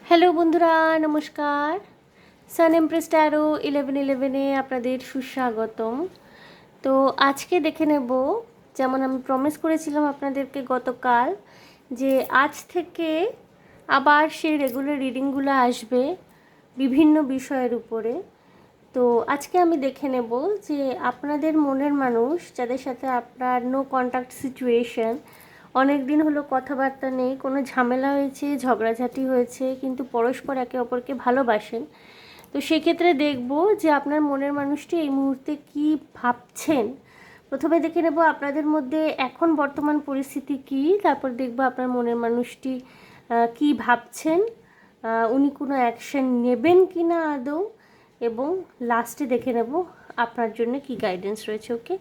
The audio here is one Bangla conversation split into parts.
হ্যালো বন্ধুরা, নমস্কার। সান এমপ্রেস ট্যারো 1111-এ আপনাদের সুস্বাগতম। তো আজকে দেখে নেব, যেমন আমি প্রমিস করেছিলাম আপনাদেরকে গতকাল, যে আজ থেকে আবার সেই রেগুলার রিডিংগুলো আসবে বিভিন্ন বিষয়ের উপরে। তো আজকে আমি দেখে নেব যে আপনাদের মনের মানুষ যাদের সাথে আপনার নো কন্ট্যাক্ট সিচুয়েশন, অনেক দিন হলো কথাবার্তা নেই, কোনো ঝামেলা হয়েছে, ঝগড়াঝাটি হয়েছে, কিন্তু পরস্পর একে অপরকে ভালোবাসেন। তো সেক্ষেত্রে দেখব যে আপনার মনের মানুষটি এই মুহূর্তে কি ভাবছেন। প্রথমে দেখে নেব আপনাদের মধ্যে এখন বর্তমান পরিস্থিতি কি, তারপর দেখব আপনার মনের মানুষটি কি ভাবছেন, উনি কোনো অ্যাকশন নেবেন কি না আদৌ, এবং লাস্টে দেখে নেব আপনার জন্য কি গাইডেন্স রয়েছে। ওকে,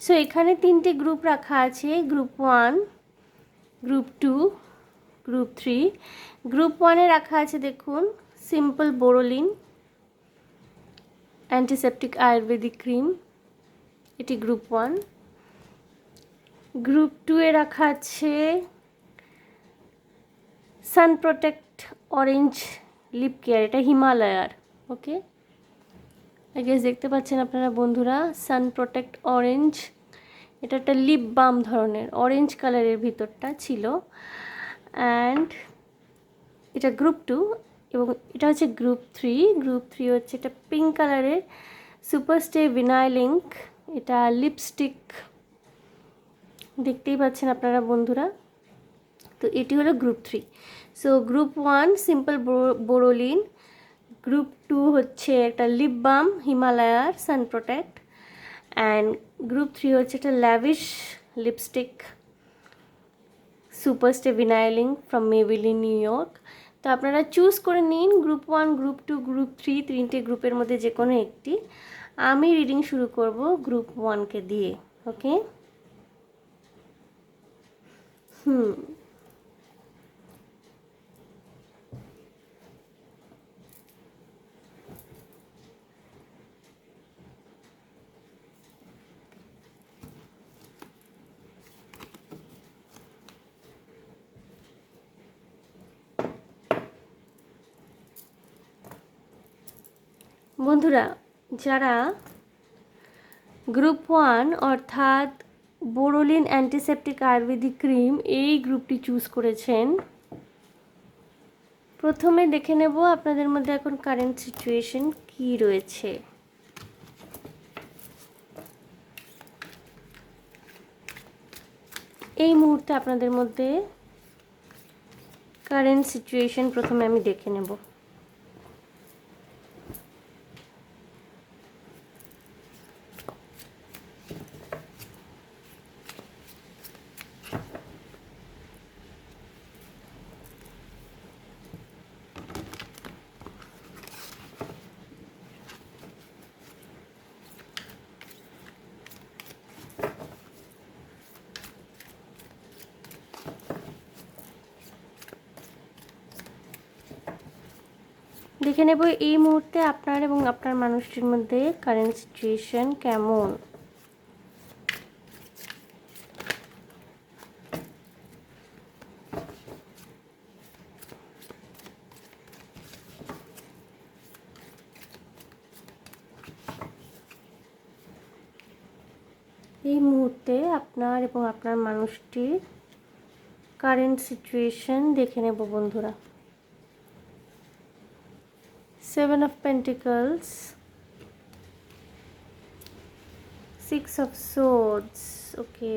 সো এখানে তিনটে গ্রুপ রাখা আছে, গ্রুপ 1, গ্রুপ 2, গ্রুপ 3। গ্রুপ 1-এ রাখা আছে দেখুন simple Boroline antiseptic Ayurvedic cream, এটি গ্রুপ 1। গ্রুপ 2-এ রাখা আছে সান প্রোটেক্ট অরেঞ্জ লিপ কেয়ার, এটা হিমালয়ার। ওকে, আই গেস দেখতে পাচ্ছেন আপনারা বন্ধুরা, সান প্রোটেক্ট অরেঞ্জ, এটা একটা লিপ বাম ধরনের, অরেঞ্জ কালারের ভিতরটা ছিল। অ্যান্ড এটা গ্রুপ 2, এবং এটা হচ্ছে গ্রুপ 3। গ্রুপ 3 হচ্ছে এটা পিঙ্ক কালারের সুপারস্টে ভিনাইল ইঙ্ক, এটা লিপস্টিক, দেখতেই পাচ্ছেন আপনারা বন্ধুরা। তো এটি হলো group 3। So group 1 simple Boroline, group 2 হচ্ছে একটা লিপ বাম হিমালয়ার সান প্রোটেক্ট, অ্যান্ড গ্রুপ 3 হচ্ছে একটা lavish lipstick superstay vinyl ink from Maybelline New York. তো আপনারা চুজ করে নিন গ্রুপ 1, গ্রুপ 2, গ্রুপ 3, তিনটে গ্রুপের মধ্যে যে কোনো একটি। আমি রিডিং শুরু করব গ্রুপ 1-কে দিয়ে। ওকে, বন্ধুরা, যারা গ্রুপ 1 অর্থাৎ বোরোলিন অ্যান্টিসেপটিক আয়ুর্বেদিক ক্রিম এই গ্রুপটি চুজ করেছেন, প্রথমে দেখে নেব আপনাদের মধ্যে এখন কারেন্ট সিচুয়েশন কি রয়েছে। এই মুহূর্তে আপনাদের মধ্যে কারেন্ট সিচুয়েশন প্রথমে আমি দেখে নেব। দেখে নেব এই মুহূর্তে আপনার এবং আপনার মানুষটির মধ্যে কারেন্ট সিচুয়েশন কেমন। এই মুহূর্তে আপনার এবং আপনার মানুষটির কারেন্ট সিচুয়েশন দেখে নেব বন্ধুরা। 7 of Pentacles, 6 of Swords, ওকে,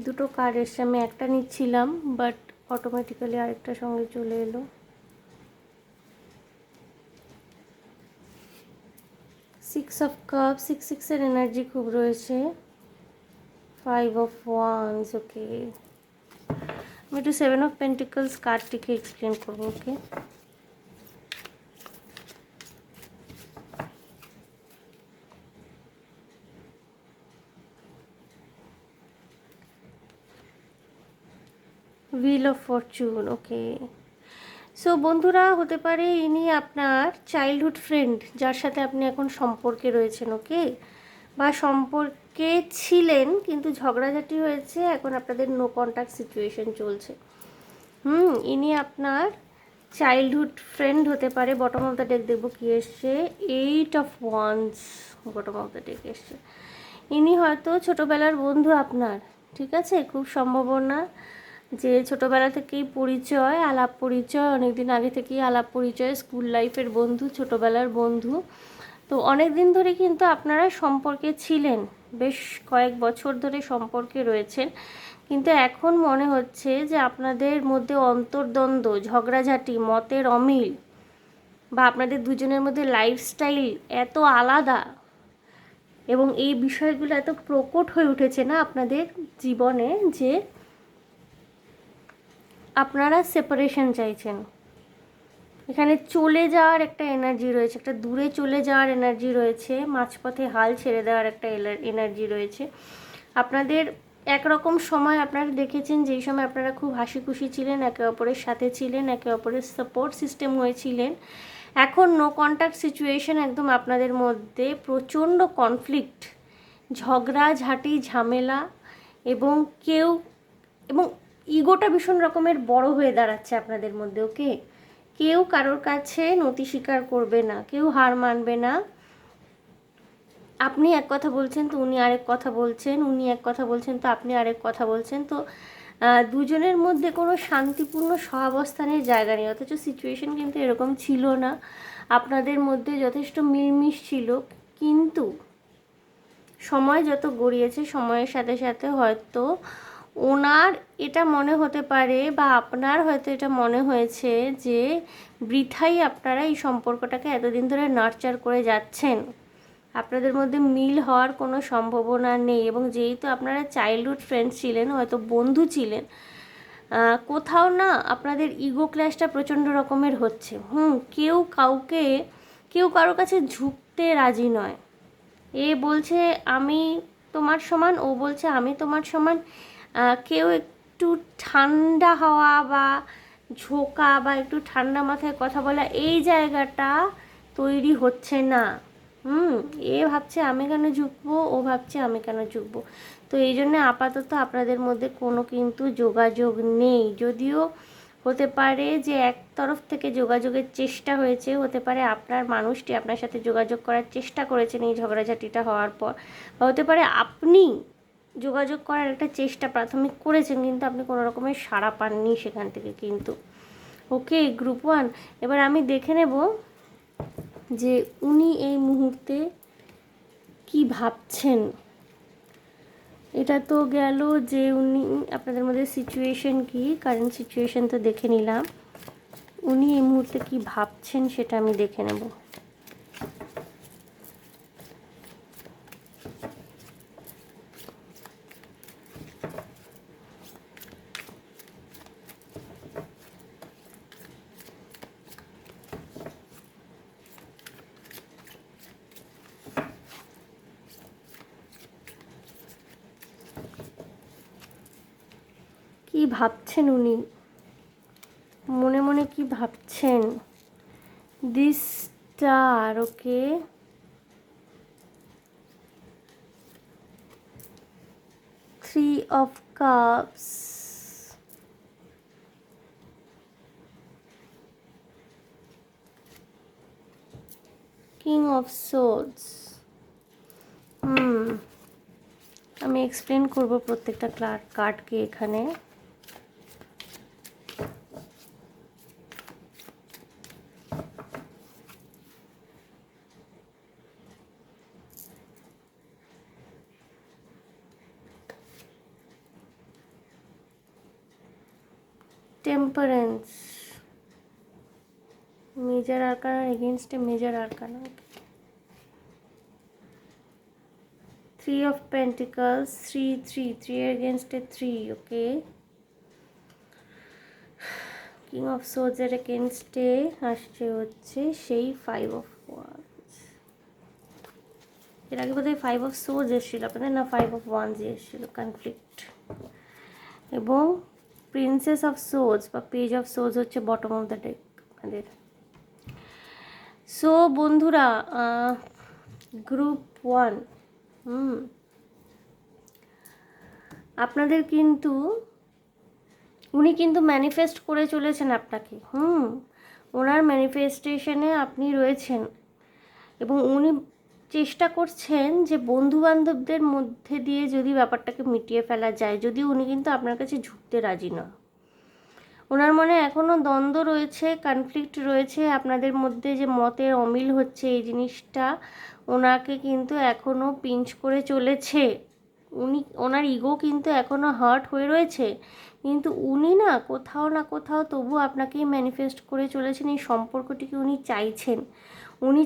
দুটো কার্ড এসে আমি একটা নিচ্ছিলাম, বাট অটোমেটিক্যালি আরেকটা সঙ্গে চলে এলো। 6 of Cups, 6-6-এর এনার্জি খুব রয়েছে। 5 of Wands, ওকে, আমি একটু 7 of Pentacles কার্ডটিকে এক্সপ্লেন করবো। Okay, wheel of fortune, okay. So বন্ধুরা, হতে পারে ইনি আপনার চাইল্ডহুড ফ্রেন্ড, যার সাথে আপনি এখন সম্পর্কে রয়েছেন। ওকে, বা সম্পর্কে ছিলেন কিন্তু ঝগড়াঝাটি হয়েছে, এখন আপনাদের নো কন্ট্যাক্ট সিচুয়েশন চলছে। ইনি আপনার চাইল্ডহুড ফ্রেন্ড হতে পারে। বটম অফ দ্য ডেক দেখবো কী এসছে, 8 of wands, bottom of the day এসছে। ইনি হয়তো ছোটোবেলার বন্ধু আপনার, ঠিক আছে? খুব সম্ভাবনা যে ছোটোবেলা থেকেই পরিচয়, আলাপ পরিচয়, অনেক দিন আগে থেকেই আলাপ পরিচয়, স্কুল লাইফের বন্ধু, ছোটোবেলার বন্ধু। তো অনেক দিন ধরে কিন্তু আপনারা সম্পর্কে ছিলেন, বেশ কয়েক বছর ধরে সম্পর্কে রয়েছেন, কিন্তু এখন মনে হচ্ছে যে আপনাদের মধ্যে অন্তর্দ্বন্দ্ব, ঝগড়াঝাটি, মতের অমিল, বা আপনাদের দুজনের মধ্যে লাইফস্টাইল এত আলাদা এবং এই বিষয়গুলো এত প্রকট হয়ে উঠেছে না আপনাদের জীবনে যে আপনারা সেপারেশন চাইছেন। এখানে চলে যাওয়ার একটা এনার্জি রয়েছে, একটা দূরে চলে যাওয়ার এনার্জি রয়েছে, মাঝপথে হাল ছেড়ে দেওয়ার একটা এনার্জি রয়েছে। আপনাদের একরকম সময় আপনারা দেখেছেন যেই সময় আপনারা খুব হাসি খুশি ছিলেন, একে অপরের সাথে ছিলেন, একে অপরের সাপোর্ট সিস্টেম হয়েছিলেন। এখন নো কন্ট্যাক্ট সিচুয়েশন, একদম আপনাদের মধ্যে প্রচণ্ড কনফ্লিক্ট, ঝগড়াঝাটি, ঝামেলা, এবং এবং ইগোটা ভীষণ রকমের বড় হয়ে দাঁড়াচ্ছে আপনাদের মধ্যে। ওকে, কেউ কারোর কাছে নতি স্বীকার করবে না, কেউ হার মানবে না। আপনি এক কথা বলছেন তো উনি আরেক কথা বলছেন, উনি এক কথা বলছেন তো আপনি আরেক কথা বলছেন। তো দুজনের মধ্যে কোনো শান্তিপূর্ণ সহাবস্থানের জায়গা নেই, অথচ সিচুয়েশন কিন্তু এরকম ছিল না। আপনাদের মধ্যে যথেষ্ট মিলমিশ ছিল, কিন্তু সময় যত গড়িয়েছে, সময়ের সাথে সাথে হয়তো ওনার এটা মনে হতে পারে, বা আপনার হয়তো এটা মনে হয়েছে যে বৃথাই আপনারা এই সম্পর্কটাকে এতদিন ধরে নার্চার করে যাচ্ছেন, আপনাদের মধ্যে মিল হওয়ার কোনো সম্ভাবনা নেই। এবং যেহেতু আপনারা চাইল্ডহুড ফ্রেন্ড ছিলেন, হয়তো বন্ধু ছিলেন, কোথাও না আপনাদের ইগো ক্ল্যাশটা প্রচণ্ড রকমের হচ্ছে। কেউ কারোর কাছে ঝুঁকতে রাজি নয়। এ বলছে আমি তোমার সমান, ও বলছে আমি তোমার সমান। কেউ একটু ঠান্ডা হওয়া বা ঝোঁকা বা একটু ঠান্ডা মাথায় কথা বলা, এই জায়গাটা তৈরি হচ্ছে না। এ ভাবছে আমি কেন ঝুঁকবো, ও ভাবছে আমি কেন ঝুঁকবো। তো এই জন্যে আপাতত আপনাদের মধ্যে কোনো কিন্তু যোগাযোগ নেই। যদিও হতে পারে যে এক তরফ থেকে যোগাযোগের চেষ্টা হয়েছে, হতে পারে আপনার মানুষটি আপনার সাথে যোগাযোগ করার চেষ্টা করেছেন এই ঝগড়াঝাটিটা হওয়ার পর, বা হতে পারে আপনি যোগাযোগ করার একটা চেষ্টা প্রাথমিক করেছেন, কিন্তু আপনি কোনো রকমের সাড়া পাননি সেখান থেকে কিন্তু। ওকে গ্রুপ 1, এবার আমি দেখে নেব যে উনি এই মুহূর্তে কি ভাবছেন। এটা তো গেল যে উনি আপনাদের মধ্যে সিচুয়েশন কি, কারেন্ট সিচুয়েশন তো দেখে নিলাম, উনি এই মুহূর্তে কি ভাবছেন সেটা আমি দেখে নেব। কি ভাবছেন উনি, মনে মনে কি ভাবছেন। This star, okay, three of cups, king of swords. আমি এক্সপ্লেন করব প্রত্যেকটা কার্ডকে এখানে। Temperance, major arcana against a major arcana. Three of pentacles, three against A three. Okay, king of swords এর এগেনস্টে আসছে হচ্ছে সেই 5 অফ ওয়ান্স। এর আগে বোধহয় 5 অফ সোর্ডস এসেছিল আপনাদের, না 5 অফ ওয়ান্স এসেছিল, কনফ্লিক্ট। এবং প্রিন্সেস অফ সোর্ডস বা পেজ অফ সোর্ডস হচ্ছে বটম অফ দ্য ডেক আপনাদের। সো বন্ধুরা, গ্রুপ 1, আপনাদের কিন্তু উনি কিন্তু ম্যানিফেস্ট করে চলেছেন আপনাকে। ওনার ম্যানিফেস্টেশনে আপনি রয়েছেন এবং উনি চেষ্টা করছেন যে বন্ধুবান্ধবদের মধ্যে দিয়ে যদি ব্যাপারটাকে মিটিয়ে ফেলা যায়, যদিও উনি কিন্তু আপনার কাছে ঝুঁকতে রাজি নন। ওনার মনে এখনও দ্বন্দ্ব রয়েছে, কনফ্লিক্ট রয়েছে, আপনাদের মধ্যে যে মতের অমিল হচ্ছে এই জিনিসটা ওনাকে কিন্তু এখনও পিঞ্চ করে চলেছে। ওনার ইগো কিন্তু এখনও হার্ট হয়ে রয়েছে, কিন্তু উনি না কোথাও তবু আপনাকেই ম্যানিফেস্ট করে চলেছেন। এই সম্পর্কটিকে উনি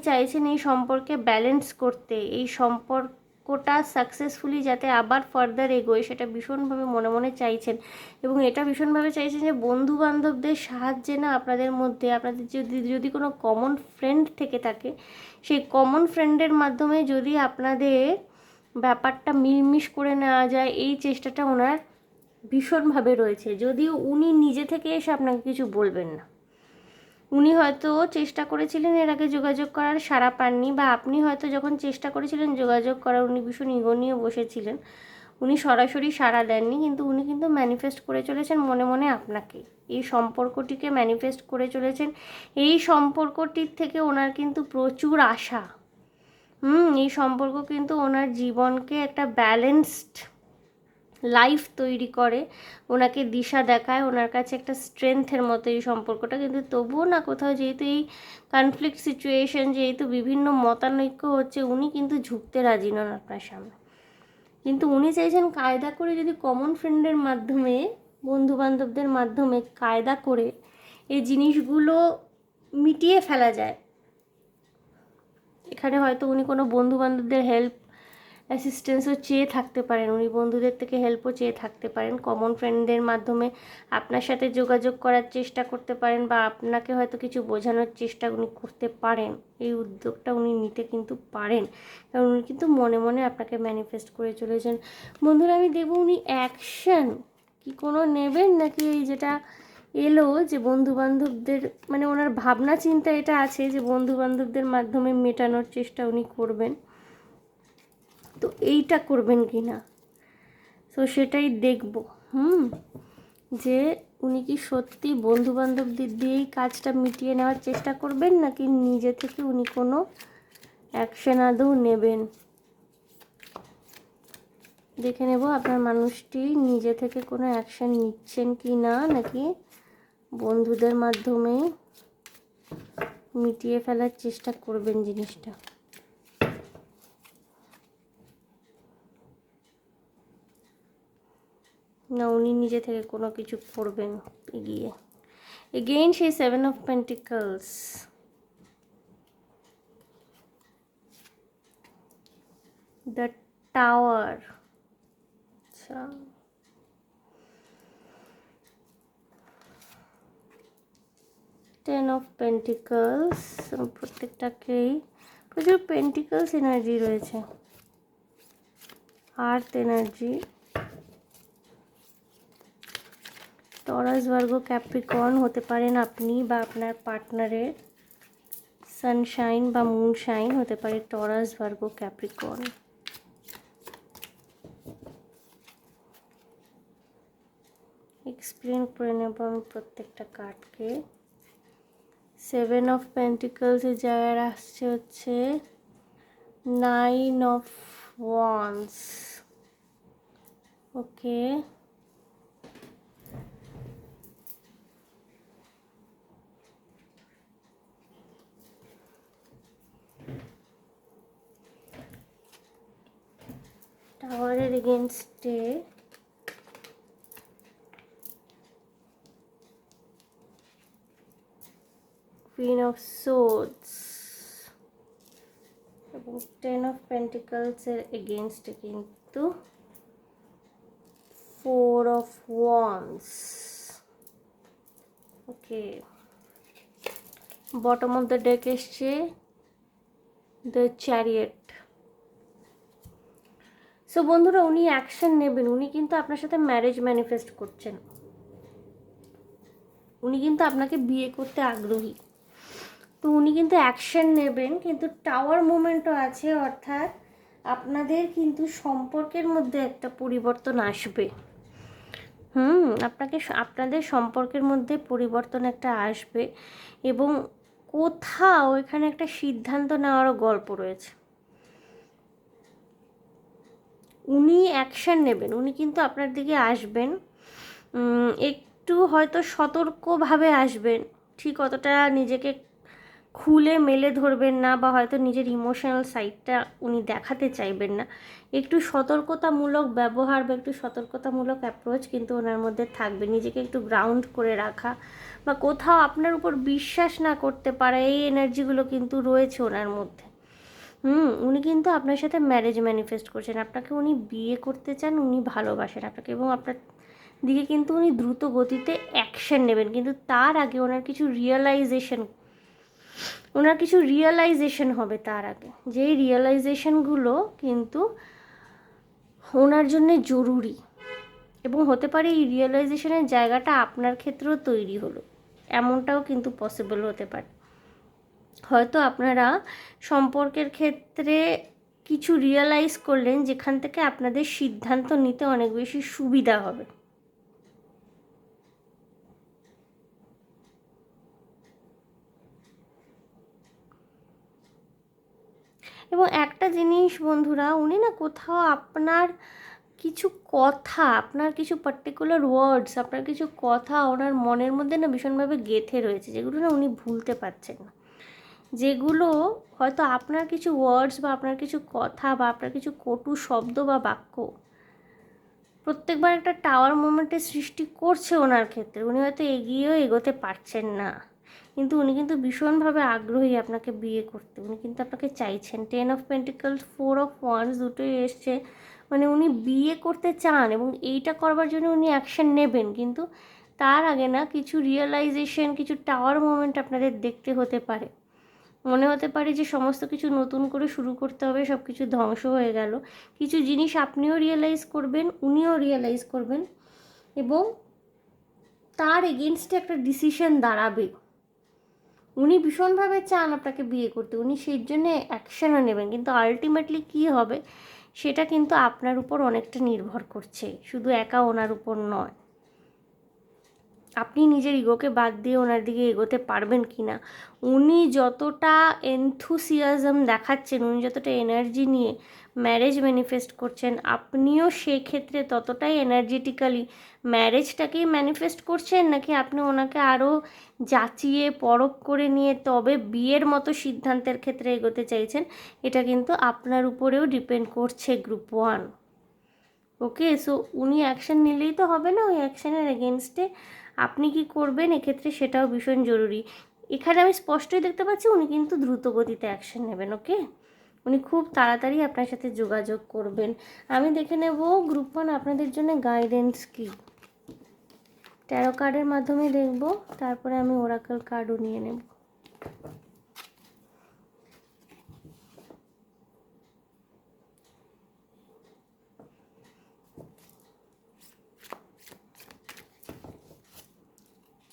চাইছেন এই সম্পর্কে ব্যালেন্স করতে, এই সম্পর্কটা সাকসেসফুলি যাতে আবার ফার্দার এগোয় সেটা ভীষণভাবে মনে মনে চাইছেন। এবং এটা ভীষণভাবে চাইছেন যে বন্ধু বান্ধবদের সাহায্যে না আপনাদের মধ্যে, আপনাদের যদি কোনো কমন ফ্রেন্ড থেকে থাকে, সেই কমন ফ্রেন্ডের মাধ্যমে যদি আপনাদের ব্যাপারটা মিলমিশ করে নেওয়া যায়, এই চেষ্টাটা ওনার ভীষণভাবে রয়েছে। যদিও উনি নিজে থেকে এসে আপনাকে কিছু বলবেন না, উনি হয়তো চেষ্টা করেছিলেন এর আগে যোগাযোগ করার, সাড়া পাননি, বা আপনি হয়তো যখন চেষ্টা করেছিলেন যোগাযোগ করার উনি ভীষণ ইগো নিয়ে বসেছিলেন, উনি সরাসরি সাড়া দেননি। কিন্তু উনি কিন্তু ম্যানিফেস্ট করে চলেছেন মনে মনে আপনাকে, এই সম্পর্কটিকে ম্যানিফেস্ট করে চলেছেন। এই সম্পর্কটির থেকে ওনার কিন্তু প্রচুর আশা। এই সম্পর্ক কিন্তু ওনার জীবনকে একটা ব্যালেন্সড লাইফ তৈরি করে, ওনাকে দিশা দেখায়, ওনার কাছে একটা স্ট্রেংথের মতো এই সম্পর্কটা। কিন্তু তবুও না কোথাও যেহেতু এই কনফ্লিক্ট সিচুয়েশন, যেহেতু বিভিন্ন মতানৈক্য হচ্ছে, উনি কিন্তু ঝুঁকতে রাজি নন আপনার সামনে। কিন্তু উনি চাইছেন কায়দা করে যদি কমন ফ্রেন্ডের মাধ্যমে, বন্ধুবান্ধবদের মাধ্যমে কায়দা করে এই জিনিসগুলো মিটিয়ে ফেলা যায়। এখানে হয়তো উনি কোনো বন্ধুবান্ধবদের হেল্প অ্যাসিস্ট্যান্সও চেয়ে থাকতে পারেন, উনি বন্ধুদের থেকে হেল্পও চেয়ে থাকতে পারেন, কমন ফ্রেন্ডদের মাধ্যমে আপনার সাথে যোগাযোগ করার চেষ্টা করতে পারেন, বা আপনাকে হয়তো কিছু বোঝানোর চেষ্টা উনি করতে পারেন। এই উদ্যোগটা উনি নিতে কিন্তু পারেন, কারণ উনি কিন্তু মনে মনে আপনাকে ম্যানিফেস্ট করে চলেছেন। বন্ধুরা, আমি দেবো উনি অ্যাকশন কি কোনো নেবেন, নাকি এই যেটা এলো যে বন্ধুবান্ধবদের, মানে ওনার ভাবনা চিন্তা এটা আছে যে বন্ধুবান্ধবদের মাধ্যমে মেটানোর চেষ্টা উনি করবেন, তো এইটা করবেন কি না, তো সেটাই দেখব। যে উনি কি সত্যি বন্ধুবান্ধবদের দিয়েই কাজটা মিটিয়ে নেওয়ার চেষ্টা করবেন, নাকি নিজে থেকে উনি কোনো অ্যাকশন আদৌ নেবেন। দেখে নেব আপনার মানুষটি নিজে থেকে কোনো অ্যাকশন নিচ্ছেন কি না, নাকি বন্ধুদের মাধ্যমে মিটিয়ে ফেলার চেষ্টা করবেন জিনিসটা। না, উনি নিজে থেকে কোনো কিছু করবেন এগিয়ে। এগেইন সেই 7 of Pentacles, দ্য টাওয়ার। আচ্ছা, টেন অফ পেন্টিকলস, প্রত্যেকটাকেই প্রচুর পেন্টিকলস এনার্জি রয়েছে, আর্থ এনার্জি, টরাস, ভার্গো, ক্যাপ্রিকর্ন হতে পারেন আপনি বা আপনার পার্টনারের, সানশাইন বা মুনশাইন হতে পারে টরাস, ভার্গো, ক্যাপ্রিকর্ন। এক্সপ্লেন করে নেব আমি প্রত্যেকটা কার্ডকে। 7 অফ পেন্টিকলসের জায়গায় আসছে হচ্ছে 9 অফ ওয়ান্স। ওকে, টাওয়ারের এগেনস্টে কুইন অফ সোর্ডস এবং 10 অফ পেন্টিকলসের এগেনস্টে কিন্তু 4 of wands. Okay, bottom of the day এসছে দ্য চ্যারিয়েট। সো বন্ধুরা, উনি অ্যাকশন নেবেন, উনি কিন্তু আপনার সাথে ম্যারেজ ম্যানিফেস্ট করছেন, উনি কিন্তু আপনাকে বিয়ে করতে আগ্রহী, তো উনি কিন্তু অ্যাকশন নেবেন। কিন্তু টাওয়ার মুভমেন্টও আছে, অর্থাৎ আপনাদের কিন্তু সম্পর্কের মধ্যে একটা পরিবর্তন আসবে। আপনাদের সম্পর্কের মধ্যে পরিবর্তন একটা আসবে এবং কোথাও এখানে একটা সিদ্ধান্ত নেওয়ারও গল্প রয়েছে। উনি অ্যাকশান নেবেন, উনি কিন্তু আপনার দিকে আসবেন, একটু হয়তো সতর্কভাবে আসবেন, ঠিক অতটা নিজেকে খুলে মেলে ধরবেন না, বা হয়তো নিজের ইমোশনাল সাইডটা উনি দেখাতে চাইবেন না। একটু সতর্কতামূলক ব্যবহার বা একটু সতর্কতামূলক অ্যাপ্রোচ কিন্তু ওনার মধ্যে থাকবে, নিজেকে একটু গ্রাউন্ড করে রাখা বা কোথাও আপনার উপর বিশ্বাস না করতে পারা, এই এনার্জিগুলো কিন্তু রয়েছে ওনার মধ্যে। উনি কিন্তু আপনার সাথে ম্যারেজ ম্যানিফেস্ট করছেন, আপনাকে উনি বিয়ে করতে চান, উনি ভালোবাসেন আপনাকে এবং আপনার দিকে কিন্তু উনি দ্রুত গতিতে অ্যাকশন নেবেন। কিন্তু তার আগে ওনার কিছু রিয়েলাইজেশন হবে তার আগে, যেই রিয়েলাইজেশনগুলো কিন্তু ওনার জন্যে জরুরি, এবং হতে পারে এই রিয়েলাইজেশনের জায়গাটা আপনার ক্ষেত্রেও তৈরি হলো, এমনটাও কিন্তু পসিবল হতে পারে। হয়তো আপনারা সম্পর্কের ক্ষেত্রে কিছু রিয়েলাইজ করলেন যেখান থেকে আপনাদের সিদ্ধান্ত নিতে অনেক বেশি সুবিধা হবে। এবং একটা জিনিস বন্ধুরা, উনি না কোথাও আপনার কিছু কথা, আপনার কিছু পার্টিকুলার ওয়ার্ডস, আপনার কিছু কথা ওনার মনের মধ্যে না ভীষণভাবে গেঁথে রয়েছে, যেগুলো না উনি ভুলতে পারছেন না। যেগুলো হয়তো আপনার কিছু ওয়ার্ডস বা আপনার কিছু কথা বা আপনার কিছু কটু শব্দ বা বাক্য প্রত্যেকবার একটা টাওয়ার মোমেন্টের সৃষ্টি করছে ওনার ক্ষেত্রে। উনি হয়তো এগিয়েও এগোতে পারছেন না, কিন্তু উনি কিন্তু ভীষণভাবে আগ্রহী আপনাকে বিয়ে করতে, উনি কিন্তু আপনাকে চাইছেন। 10 অফ পেন্টিকলস, 4 অফ ওয়ান্ডস দুটোই এসছে, মানে উনি বিয়ে করতে চান এবং এইটা করবার জন্য উনি অ্যাকশন নেবেন। কিন্তু তার আগে না কিছু রিয়েলাইজেশন, কিছু টাওয়ার মোমেন্ট আপনাদের দেখতে হতে পারে। মনে হতে পারে যে সমস্ত কিছু নতুন করে শুরু করতে হবে, সব কিছু ধ্বংস হয়ে গেল। কিছু জিনিস আপনিও রিয়েলাইজ করবেন, উনিও রিয়েলাইজ করবেন, এবং তার এগেনস্টে একটা ডিসিশন দাঁড়াবে। উনি ভীষণভাবে চান আপনাকে বিয়ে করতে, উনি সেই জন্যে অ্যাকশানও নেবেন, কিন্তু আলটিমেটলি কী হবে সেটা কিন্তু আপনার উপর অনেকটা নির্ভর করছে, শুধু একা ওনার উপর নয়। আপনি নিজের ইগোকে বাদ দিয়ে ওনার দিকে এগোতে পারবেন কি না। উনি যতটা এনথুসিয়াজম দেখাচ্ছেন, উনি যতটা এনার্জি নিয়ে ম্যারেজ ম্যানিফেস্ট করছেন, আপনিও সেক্ষেত্রে ততটাই এনার্জেটিক্যালি ম্যারেজটাকেই ম্যানিফেস্ট করছেন, নাকি আপনি ওনাকে আরও যাচিয়ে পরখ করে নিয়ে তবে বিয়ের মতো সিদ্ধান্তের ক্ষেত্রে এগোতে চাইছেন, এটা কিন্তু আপনার উপরেও ডিপেন্ড করছে গ্রুপ 1। ওকে, সো উনি অ্যাকশান নিলেই তো হবে না, ওই অ্যাকশানের এগেনস্টে আপনি কি করবেন এক্ষেত্রে সেটাও ভীষণ জরুরি। এখানে আমি স্পষ্টই দেখতে পাচ্ছি উনি কিন্তু দ্রুত গতিতে অ্যাকশান নেবেন। ওকে, উনি খুব তাড়াতাড়ি আপনার সাথে যোগাযোগ করবেন। আমি দেখে নেব গ্রুপ 1 আপনাদের জন্য গাইডেন্স কি, ট্যারো কার্ডের মাধ্যমে দেখব, তারপরে আমি ওরাকল কার্ডও নিয়ে নেব।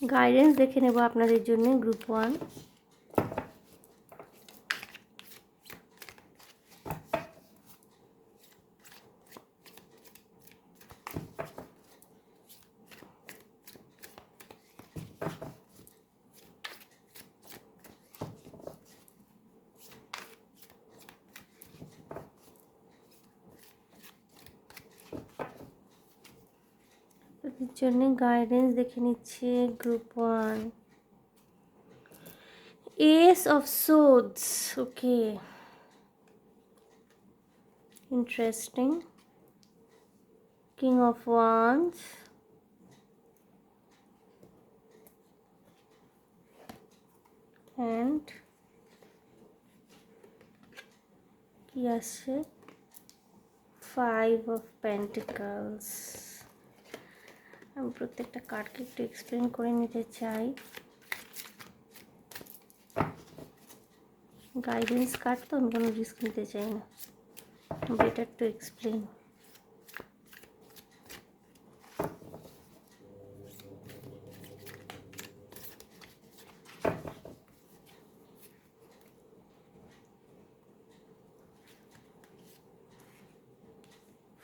গাইডেন্স দেখে নেব আপনাদের জন্য গ্রুপ 1। এর জন্য গাইডেন্স দেখে নিচ্ছে group 1। S of swords, okay, interesting. King of wands, and কি আছে, 5 অফ পেন্টিকলস। আমি প্রত্যেকটা কার্ডকে একটু এক্সপ্লেন করে নিতে চাই। গাইডেন্স কার্ড তো, আমি কোনো রিস্ক নিতে চাই না, better to explain.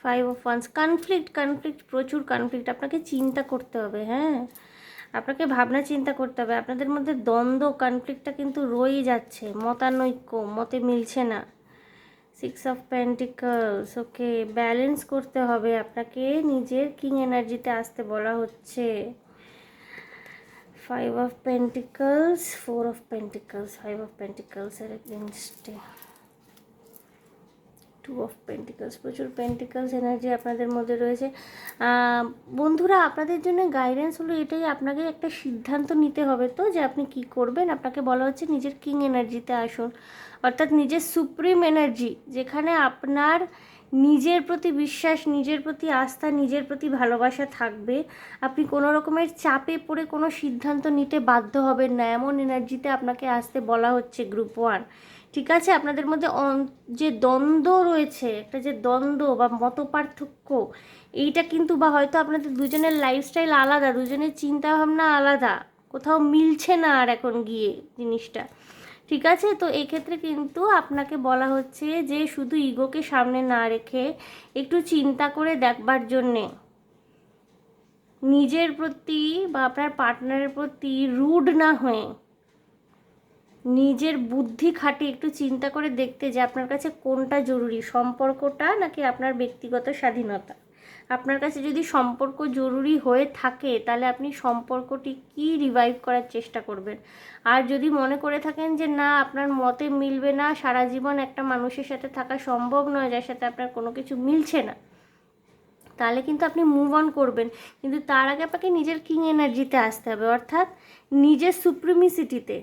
Five of wands, conflict, প্রচুর কনফ্লিক্ট, আপনাকে চিন্তা করতে হবে, হ্যাঁ আপনাকে ভাবনা চিন্তা করতে হবে, আপনাদের মধ্যে দ্বন্দ্ব কনফ্লিক্টটা কিন্তু রয়েই যাচ্ছে, মতানৈক্য, মতে মিলছে না। Six of pentacles, okay, balance করতে হবে আপনাকে, নিজের কিং এনার্জিতে আসতে বলা হচ্ছে। Five of pentacles, four of pentacles, five of পেন্টিকলসের এগেনস্টে টু অফ পেন্টিকলস, প্রচুর পেন্টিকলস এনার্জি আপনাদের মধ্যে রয়েছে। বন্ধুরা, আপনাদের জন্য গাইডেন্স হলো এটাই, আপনাকে একটা সিদ্ধান্ত নিতে হবে তো যে আপনি কি করবেন। আপনাকে বলা হচ্ছে নিজের কিং এনার্জিতে আসুন, অর্থাৎ নিজের সুপ্রিম এনার্জি, যেখানে আপনার নিজের প্রতি বিশ্বাস, নিজের প্রতি আস্থা, নিজের প্রতি ভালোবাসা থাকবে। আপনি কোনো রকমের চাপে পড়ে কোনো সিদ্ধান্ত নিতে বাধ্য হবেন না, এমন এনার্জিতে আপনাকে আসতে বলা হচ্ছে গ্রুপ ওয়ান। ঠিক আছে, আপনাদের মধ্যে যে দ্বন্দ্ব রয়েছে, একটা যে দ্বন্দ্ব বা মত পার্থক্য, এইটা কিন্তু বা হয়তো আপনাদের দুজনের লাইফস্টাইল আলাদা, দুজনের চিন্তাভাবনা আলাদা, কোথাও মিলছে না আর এখন গিয়ে জিনিসটা। ঠিক আছে, তো এক্ষেত্রে কিন্তু আপনাকে বলা হচ্ছে যে শুধু ইগোকে সামনে না রেখে একটু চিন্তা করে দেখবার জন্যে, নিজের প্রতি বা আপনার পার্টনারের প্রতি রুড না হয়ে নিজের বুদ্ধি খাটিয়ে একটু চিন্তা করে দেখতে যে আপনার কাছে কোনটা জরুরি, সম্পর্কটা নাকি আপনার ব্যক্তিগত স্বাধীনতা। আপনার কাছে যদি সম্পর্ক জরুরি হয়ে থাকে তাহলে আপনি সম্পর্কটি কি রিভাইভ করার চেষ্টা করবেন। আর যদি মনে করে থাকেন যে না, আপনার মতে মিলবে না, সারা জীবন একটা মানুষের সাথে থাকা সম্ভব নয় যার সাথে আপনার কোনো কিছু মিলছে না, তাহলে কিন্তু আপনি মুভ অন করবেন। কিন্তু তার আগে আপনাকে নিজের কিং এনার্জিতে আসতে হবে, অর্থাৎ নিজের সুপ্রিমিসিটিতে।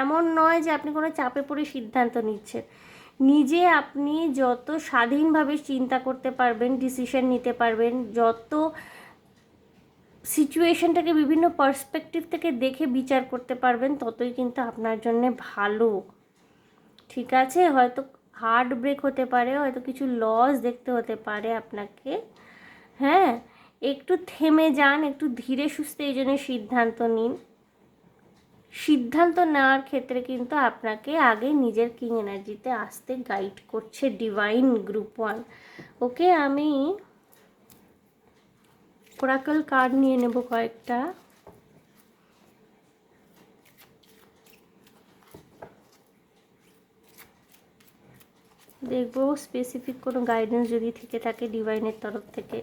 এমন নয় যে আপনি কোনো চাপে পড়ে সিদ্ধান্ত নিচ্ছেন। নিজে আপনি যত স্বাধীনভাবে চিন্তা করতে পারবেন, ডিসিশন নিতে পারবেন, যত সিচুয়েশনটাকে বিভিন্ন পার্সপেক্টিভ থেকে দেখে বিচার করতে পারবেন, ততই কিন্তু আপনার জন্যে ভালো। ঠিক আছে, হয়তো হার্ট ব্রেক হতে পারে, হয়তো কিছু লস দেখতে হতে পারে আপনাকে, হ্যাঁ একটু থেমে যান, একটু ধীরে সুস্থে এই জন্য সিদ্ধান্ত নিন। সিদ্ধান্ত নেওয়ার ক্ষেত্রে কিন্তু আপনাকে আগে নিজের কিং এনার্জিতে আসতে গাইড করছে ডিভাইন গ্রুপ ওয়ান। ওকে, আমি ওরাকল কার্ড নিয়ে নেব কয়েকটা। দেখব স্পেসিফিক কোনো গাইডেন্স যদি থেকে থাকে ডিভাইনের তরফ থেকে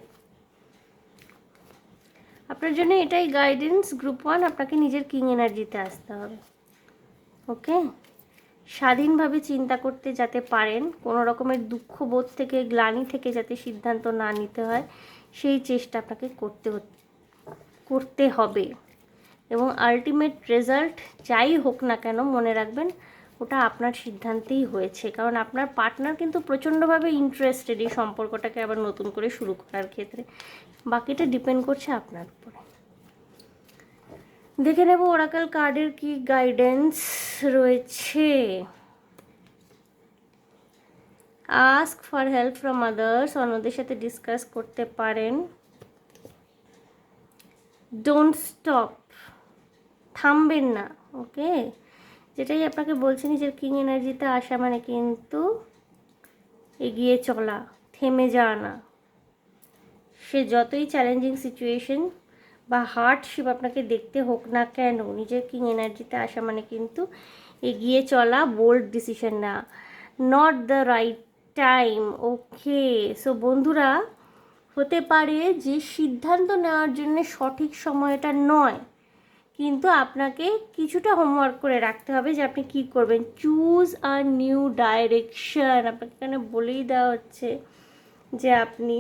আপনার জন্য। এটাই গাইডেন্স গ্রুপ ওয়ান, আপনাকে নিজের কিং এনার্জিতে আসতে হবে। ওকে, স্বাধীনভাবে চিন্তা করতে যাতে পারেন, কোনো রকমের দুঃখবোধ থেকে, গ্লানি থেকে যাতে সিদ্ধান্ত না নিতে হয়, সেই চেষ্টা আপনাকে করতে হবে। এবং আলটিমেট রেজাল্ট যাই হোক না কেন, মনে রাখবেন ওটা আপনার সিদ্ধান্তেই হয়েছে, কারণ আপনার পার্টনার কিন্তু প্রচণ্ডভাবে ইন্টারেস্টেড এই সম্পর্কটাকে আবার নতুন করে শুরু করার ক্ষেত্রে। বাকিটা ডিপেন্ড করছে আপনার উপরে। দেখে নেব ওরাকল কার্ডের কি গাইডেন্স রয়েছে। Ask for help from others, অন্যদের সাথে ডিসকাস করতে পারেন। ডোন্ট স্টপ, থামবেন না। ওকে, যেটাই আপনাকে বলছি, নিজের কিং এনার্জিতে আসা মানে কিন্তু এগিয়ে চলা, থেমে যাওয়া না। সে যতই চ্যালেঞ্জিং সিচুয়েশন বা হার্ডশিপ আপনাকে দেখতে হোক না কেন, নিজের কিং এনার্জিতে আসা মানে কিন্তু এগিয়ে চলা, বোল্ড ডিসিশন না, not the right time. Okay, so বন্ধুরা, হতে পারে যে সিদ্ধান্ত নেওয়ার জন্য সঠিক সময়টা নয়, কিন্তু আপনাকে কিছুটা হোমওয়ার্ক করে রাখতে হবে যে আপনি কী করবেন। চুজ আ নিউ ডাইরেকশন, আপনাকে এখানে বলেই দেওয়া হচ্ছে যে আপনি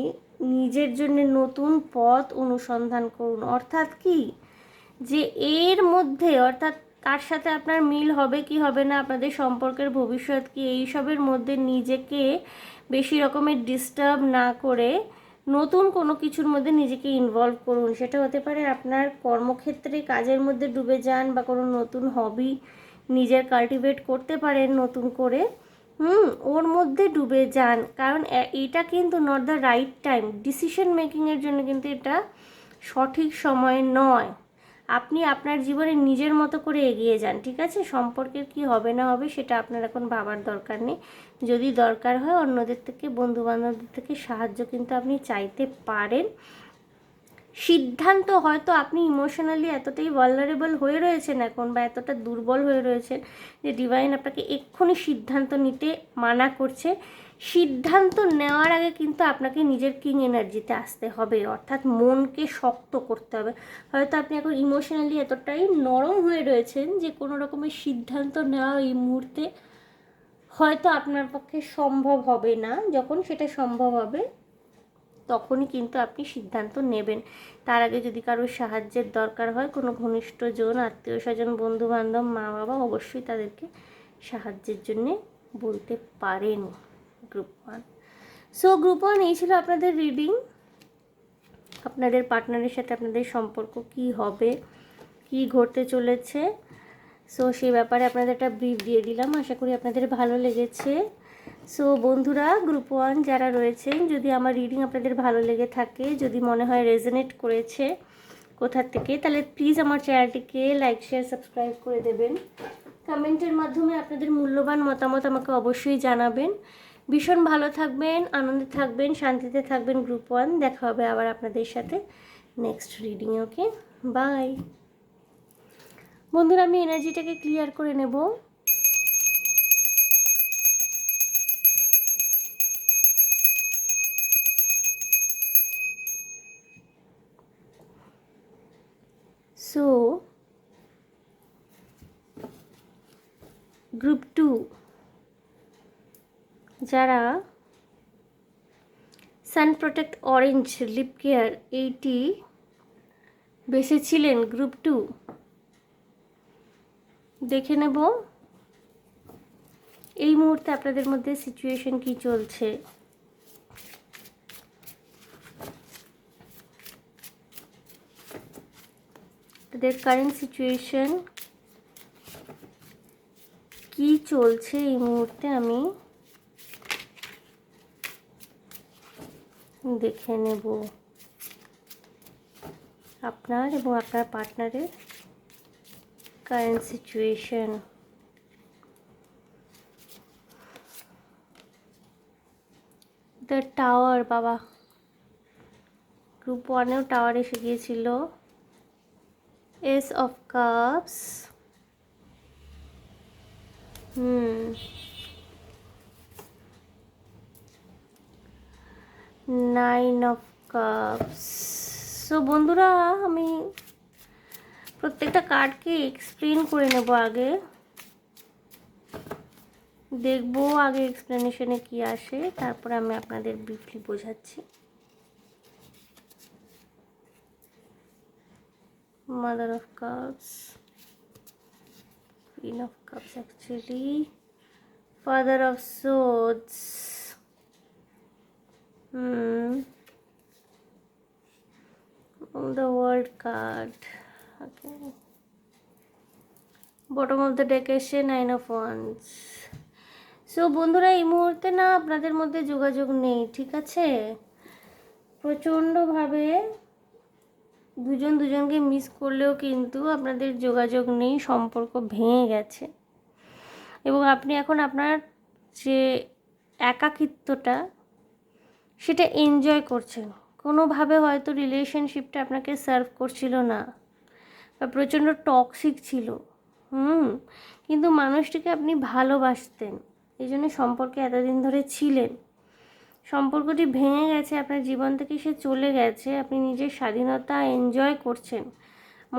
নিজের জন্য নতুন পথ অনুসন্ধান করুন। অর্থাৎ কি, যে এর মধ্যে, অর্থাৎ কার সাথে আপনার মিল হবে কি হবে না, আপনাদের সম্পর্কের ভবিষ্যৎ কি, এইসবের মধ্যে নিজেকে বেশি রকমের ডিস্টার্ব না করে নতুন কোনো কিছুর মধ্যে নিজেকে ইনভলভ করুন। সেটা হতে পারে আপনার কর্মক্ষেত্রে কাজের মধ্যে ডুবে যান, বা কোনো নতুন হবি নিজের কাল্টিভেট করতে পারেন নতুন করে, ওর মধ্যে ডুবে যান। কারণ এটা কিন্তু not the right time, decision মেকিংয়ের জন্য কিন্তু এটা সঠিক সময় নয়। আপনি আপনার জীবনে নিজের মতো করে এগিয়ে যান, ঠিক আছে? সম্পর্কের কি হবে না হবে সেটা আপনার এখন ভাবার দরকার নেই। যদি দরকার হয় অন্যদের থেকে, বন্ধুবান্ধবদের থেকে সাহায্য কিন্তু আপনি চাইতে পারেন। সিদ্ধান্ত হয়তো আপনি ইমোশনালি এতটাই ভালনারেবল হয়ে রয়েছেন এখন, বা এতটা দুর্বল হয়ে রয়েছেন যে ডিভাইন আপনাকে এক্ষুনি সিদ্ধান্ত নিতে মানা করছে। সিদ্ধান্ত নেওয়ার আগে কিন্তু আপনাকে নিজের কিং এনার্জিতে আসতে হবে, অর্থাৎ মনকে শক্ত করতে হবে। হয়তো আপনি এখন ইমোশনালি এতটাই নরম হয়ে রয়েছেন যে কোনো রকমের সিদ্ধান্ত নেওয়া এই মুহূর্তে হয়তো আপনার পক্ষে সম্ভব হবে না। যখন সেটা সম্ভব হবে তখনই কিন্তু আপনি সিদ্ধান্ত নেবেন। তার আগে যদি কারোর সাহায্যের দরকার হয়, কোনো ঘনিষ্ঠজন, আত্মীয় স্বজন, বন্ধুবান্ধব, মা বাবা, অবশ্যই তাদেরকে সাহায্যের জন্যে বলতে পারেন। গ্রুপ 1। সো গ্রুপ 1 এই ছিল আপনাদের রিডিং। আপনাদের পার্টনারের সাথে আপনাদের সম্পর্ক কি হবে, কি ঘটতে চলেছে, সো সেই ব্যাপারে আপনাদের একটা ব্রিফ দিয়ে দিলাম। আশা করি আপনাদের ভালো লেগেছে। সো বন্ধুরা, গ্রুপ 1 যারা রয়েছেন, যদি আমার রিডিং আপনাদের ভালো লেগে থাকে, যদি মনে হয় রেজোনেট করেছে কোথা থেকে, তাহলে প্লিজ আমার চ্যানেলটিকে লাইক, শেয়ার, সাবস্ক্রাইব করে দেবেন। কমেন্টের মাধ্যমে আপনাদের মূল্যবান মতামত আমাকে অবশ্যই জানাবেন। ভীষণ ভালো থাকবেন, আনন্দে থাকবেন, শান্তিতে থাকবেন গ্রুপ 1। দেখা হবে আবার আপনাদের সাথে নেক্সট রিডিংয়ে। ওকে, বাই। বন্ধুরা, আমি এনার্জিটাকে ক্লিয়ার করে নেব। সো গ্রুপ 2 যারা সান প্রোটেক্ট অরেঞ্জ লিপ কেয়ার এইটি বেসেছিলেন, গ্রুপ 2 দেখে নেব এই মুহূর্তে আপনাদের মধ্যে সিচুয়েশন কি চলছে। তাদের কারেন্ট সিচুয়েশন কি চলছে এই মুহূর্তে আমি দেখে নেব। আপনার এবং আপনার পার্টনারের কারেন্ট সিচুয়েশন। দ্য টাওয়ার, বাবা, গ্রুপ 1-এও টাওয়ার এসে গিয়েছিল। S of cups, nine of cups. So বন্ধুরা, আমি প্রত্যেকটা কার্ডকে এক্সপ্লেন করে নেব আগে, দেখবো আগে এক্সপ্লেনেশনে কি আসে, তারপরে আমি আপনাদের ব্রিফলি বোঝাচ্ছি। Mother of cups, queen of cups actually, father of swords, the world card, okay, bottom of the deck এসে 9 of wands। সো বন্ধুরা, এই মুহূর্তে না আপনাদের মধ্যে যোগাযোগ নেই, ঠিক আছে? প্রচণ্ডভাবে দুজন দুজনকে মিস করলেও কিন্তু আপনাদের যোগাযোগ নেই, সম্পর্ক ভেঙে গেছে। এবং আপনি এখন আপনার যে একাকিত্বটা সেটা এনজয় করছেন। কোনোভাবে হয়তো রিলেশনশিপটা আপনাকে সার্ভ করছিল না, বা প্রচণ্ড টক্সিক ছিল, কিন্তু মানুষটিকে আপনি ভালোবাসতেন, এই জন্য সম্পর্কে এতদিন ধরে ছিলেন। সম্পর্কটি ভেঙে গেছে, আপনার জীবন থেকে সে চলে গেছে, আপনি নিজের স্বাধীনতা এনজয় করছেন।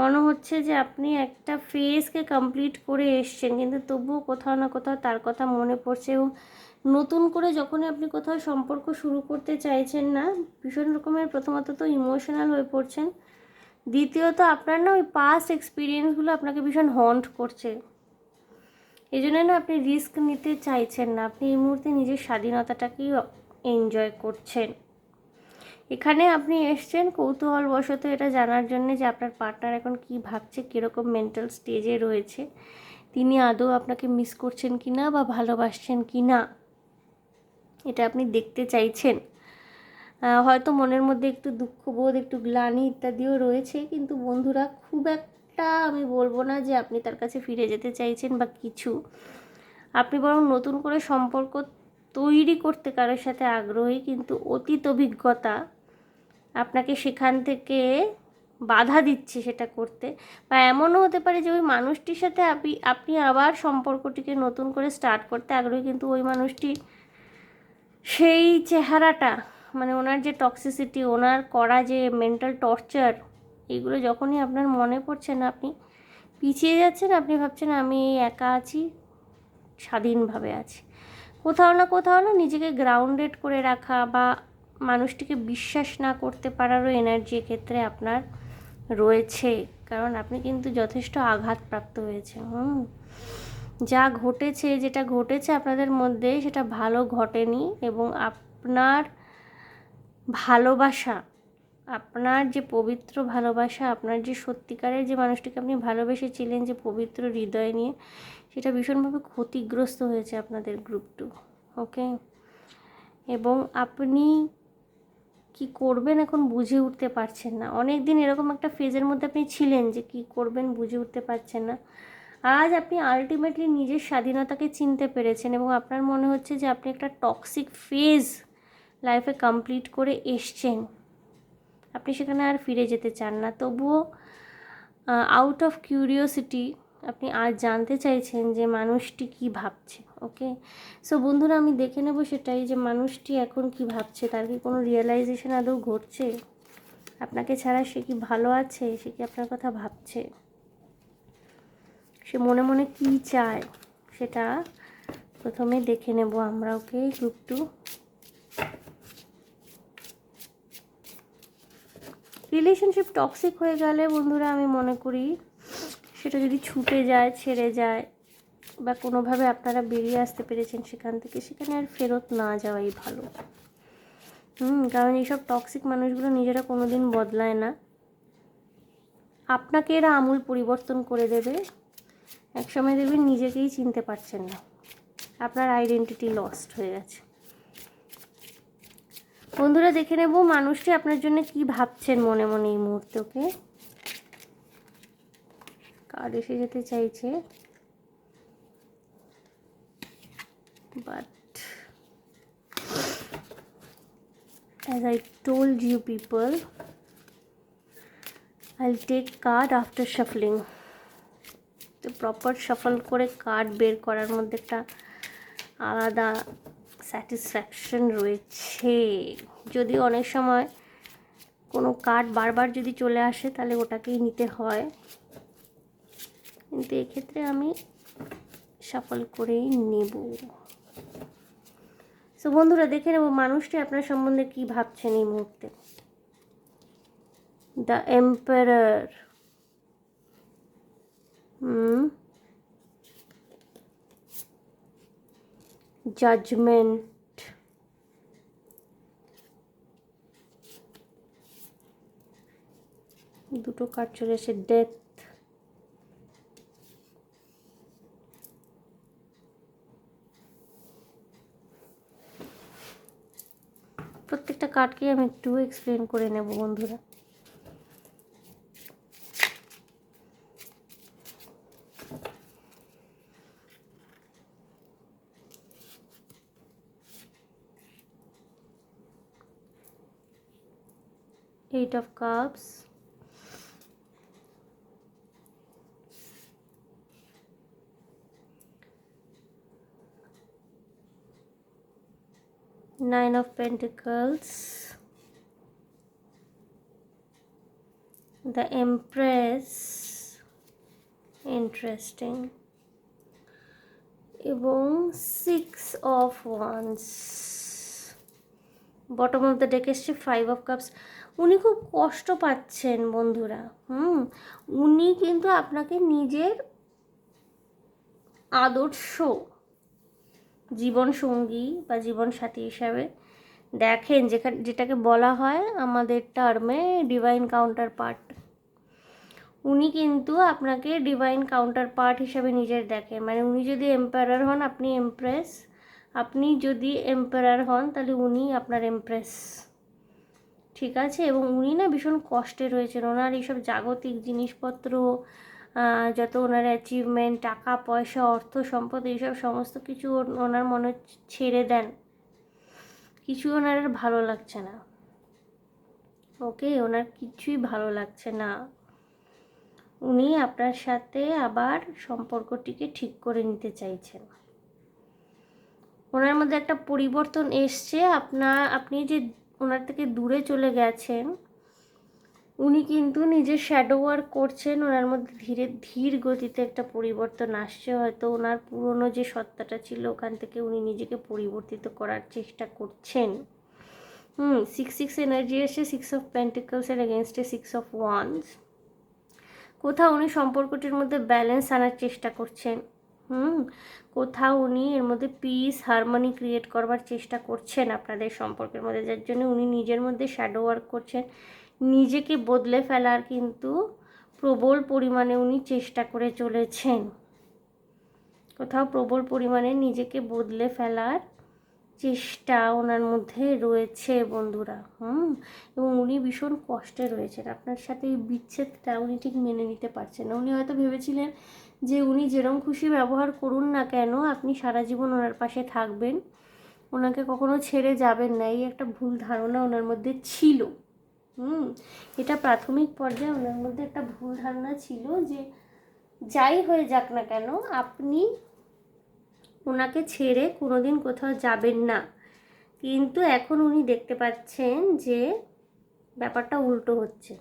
মনে হচ্ছে যে আপনি একটা ফেজকে কমপ্লিট করে এসছেন, কিন্তু তবুও কোথাও না কোথাও তার কথা মনে পড়ছে। এবং নতুন করে যখনই আপনি কোথাও সম্পর্ক শুরু করতে চাইছেন না, ভীষণ রকমের প্রথমত তো ইমোশনাল হয়ে পড়ছেন, দ্বিতীয়ত আপনার না ওই পাস্ট এক্সপিরিয়েন্সগুলো আপনাকে ভীষণ হন্ট করছে। এই জন্য না আপনি রিস্ক নিতে চাইছেন না, আপনি এই মুহূর্তে নিজের স্বাধীনতাটাকেই এনজয় করছেন। এখানে আপনি এসছেন কৌতূহলবশত এটা জানার জন্য যে আপনার পার্টনার এখন কি ভাবছে, কীরকম মেন্টাল স্টেজে রয়েছে, তিনি আদৌ আপনাকে মিস করছেন কি না বা ভালোবাসছেন কি না, এটা আপনি দেখতে চাইছেন। হয়তো মনের মধ্যে একটু দুঃখবোধ, একটু গ্লানি ইত্যাদিও রয়েছে, কিন্তু বন্ধুরা খুব একটা আমি বলবো না যে আপনি তার কাছে ফিরে যেতে চাইছেন বা কিছু, আপনি বরং নতুন করে সম্পর্ক তৈরি করতে কারোর সাথে আগ্রহী, কিন্তু অতীত অভিজ্ঞতা আপনাকে সেখান থেকে বাধা দিচ্ছে সেটা করতে। বা এমনও হতে পারে যে ওই মানুষটির সাথে আপনি আবার সম্পর্কটিকে নতুন করে স্টার্ট করতে আগ্রহী, কিন্তু ওই মানুষটি সেই চেহারাটা, মানে ওনার যে টক্সিসিটি, ওনার করা যে মেন্টাল টর্চার, এগুলো যখনই আপনার মনে পড়ছে না, আপনি পিছিয়ে যাচ্ছেন। আপনি ভাবছেন আমি একা আছি, স্বাধীনভাবে আছি। কোথাও না নিজেকে গ্রাউন্ডেড করে রাখা বা মানুষটিকে বিশ্বাস না করতে পারারও এনার্জি ক্ষেত্রে আপনার রয়েছে, কারণ আপনি কিন্তু যথেষ্ট আঘাতপ্রাপ্ত হয়েছে। যা ঘটেছে, যেটা ঘটেছে আপনাদের মধ্যে, সেটা ভালো ঘটেনি। এবং আপনার ভালোবাসা, আপনার যে পবিত্র ভালোবাসা, আপনার যে সত্যিকারের যে মানুষটিকে আপনি ভালোবেসেছিলেন যে পবিত্র হৃদয় নিয়ে, সেটা ভীষণভাবে ক্ষতিগ্রস্ত হয়েছে আপনাদের গ্রুপ টু। ওকে, এবং আপনি কি করবেন এখন বুঝে উঠতে পারছেন না। অনেক দিন এরকম একটা ফেজের মধ্যে আপনি ছিলেন যে কি করবেন বুঝে উঠতে পারছেন না। আজ আপনি আলটিমেটলি নিজের স্বাধীনতাকে চিনতে পেরেছেন এবং আপনার মনে হচ্ছে যে আপনি একটা টক্সিক ফেজ লাইফে কমপ্লিট করে এসছেন, আপনি সেখানে আর ফিরে যেতে চান না। তবুও আউট অফ কিউরিওসিটি আপনি আজ জানতে চাইছেন যে মানুষটি কি ভাবছে। ওকে, সো বন্ধুরা, আমি দেখে নেব সেটাই, যে মানুষটি এখন কি ভাবছে, তার কি কোনো রিয়েলাইজেশন আদৌ ঘটছে, আপনাকে ছাড়া সে কি ভালো আছে, সে কি আপনার কথা ভাবছে, সে মনে মনে কি চায়, সেটা প্রথমে দেখে নেব আমরা। ওকে, গ্রুপ টু। রিলেশনশিপ টক্সিক হয়ে গেলে বন্ধুরা, আমি মনে করি সেটা যদি ছুটে যায়, ছেড়ে যায়, বা কোনোভাবে আপনারা বেরিয়ে আসতে পেরেছেন সেখান থেকে, সেখানে আর ফেরত না যাওয়াই ভালো। কারণ এইসব টক্সিক মানুষগুলো নিজেরা কোনো দিন বদলায় না। আপনাকে এরা আমূল পরিবর্তন করে দেবে। একসময় দেখবেন নিজেকেই চিনতে পারছেন না, আপনার আইডেন্টিটি লস্ট হয়ে গেছে। বন্ধুরা, দেখে নেব মানুষটি আপনার জন্য কি ভাবছেন মনে মনে এই মুহূর্তে। ওকে, কার্ড এসে যেতে চাইছে, but as I told you people, I'll take card after shuffling. তো প্রপার শাফল করে কার্ড বের করার মধ্যে একটা আলাদা স্যাটিসফ্যাকশন রয়েছে। যদিও অনেক সময় কোনো কার্ড বারবার যদি চলে আসে তাহলে ওটাকেই নিতে হয়, কিন্তু এক্ষেত্রে আমি শাফল করেই নেব। সো বন্ধুরা, দেখে নেব মানুষটি আপনার সম্বন্ধে কি ভাবছেন এই মুহূর্তে। দ্য এম্পারার, জাজমেন্ট, দুটো কার্ড চলে এসে ডেথ, প্রত্যেকটা কার্ডকে আমি একটু এক্সপ্লেন করে নেব বন্ধুরা। Eight of Cups, Nine of Pentacles, the Empress, interesting, এবং Six of Wands, bottom of the day এসছে ফাইভ অফ কাপস। উনি খুব কষ্ট পাচ্ছেন বন্ধুরা। উনি কিন্তু আপনাকে নিজের আদর্শ জীবনসঙ্গী বা জীবনসাথী হিসাবে দেখেন, যেটাকে বলা হয় আমাদের টার্মে ডিভাইন কাউন্টার পার্ট। উনি কিন্তু আপনাকে ডিভাইন কাউন্টার পার্ট হিসাবে নিজের দেখেন। মানে উনি যদি এম্পায়ার হন, আপনি এমপ্রেস, আপনি যদি এম্পায়ার হন তাহলে উনি আপনার এমপ্রেস, ঠিক আছে? এবং উনি না ভীষণ কষ্টে রয়েছেন। ওনার এইসব জাগতিক জিনিসপত্র যত ওনার অ্যাচিভমেন্ট, টাকা পয়সা, অর্থ সম্পদ, এইসব সমস্ত কিছু ওনার মনে ছেড়ে দেন। কিছু ওনার আর ভালো লাগছে না। ওকে, ওনার কিছুই ভালো লাগছে না। উনি আপনার সাথে আবার সম্পর্কটিকে ঠিক করে নিতে চাইছেন। ওনার মধ্যে একটা পরিবর্তন এসছে। আপনি যে ওনার থেকে দূরে চলে গেছেন, উনি কিন্তু নিজের শ্যাডো ওয়ার্ক করছেন। ওনার মধ্যে ধীর গতিতে একটা পরিবর্তন আসছে। হয়তো ওনার পুরনো যে সত্তাটা ছিল ওখান থেকে উনি নিজেকে পরিবর্তিত করার চেষ্টা করছেন। 6 এনার্জি এসে 6 অফ পেন্টিকলসের এগেনস্টে 6 অফ ওয়ান্ডস। কোথাও উনি সম্পর্কটির মধ্যে ব্যালেন্স আনার চেষ্টা করছেন। কোথাও উনি এর মধ্যে পিস, হারমোনি ক্রিয়েট করবার চেষ্টা করছেন আপনাদের সম্পর্কের মধ্যে, যার জন্য উনি নিজের মধ্যে শ্যাডো ওয়ার্ক করছেন। নিজেকে বদলে ফেলার কিন্তু প্রবল পরিমাণে উনি চেষ্টা করে চলেছেন। কোথাও প্রবল পরিমাণে নিজেকে বদলে ফেলার চেষ্টা ওনার মধ্যে রয়েছে বন্ধুরা। এবং উনি ভীষণ কষ্টে রয়েছেন। আপনার সাথে এই বিচ্ছেদটা উনি ঠিক মেনে নিতে পারছেন না। উনি হয়তো ভেবেছিলেন যে উনি যেরকম খুশি ব্যবহার করুন না কেন, আপনি সারা জীবন ওনার পাশে থাকবেন, ওনাকে কখনো ছেড়ে যাবেন না। এই একটা ভুল ধারণা ওনার মধ্যে ছিল। এটা প্রাথমিক পর্যায়ে ওনার মধ্যে একটা ভুল ধারণা ছিল যে যাই হয়ে যাক না কেন আপনি ওনাকে ছেড়ে কোনোদিন কোথাও যাবেন না। কিন্তু এখন উনি দেখতে পাচ্ছেন যে ব্যাপারটা উল্টো হচ্ছে।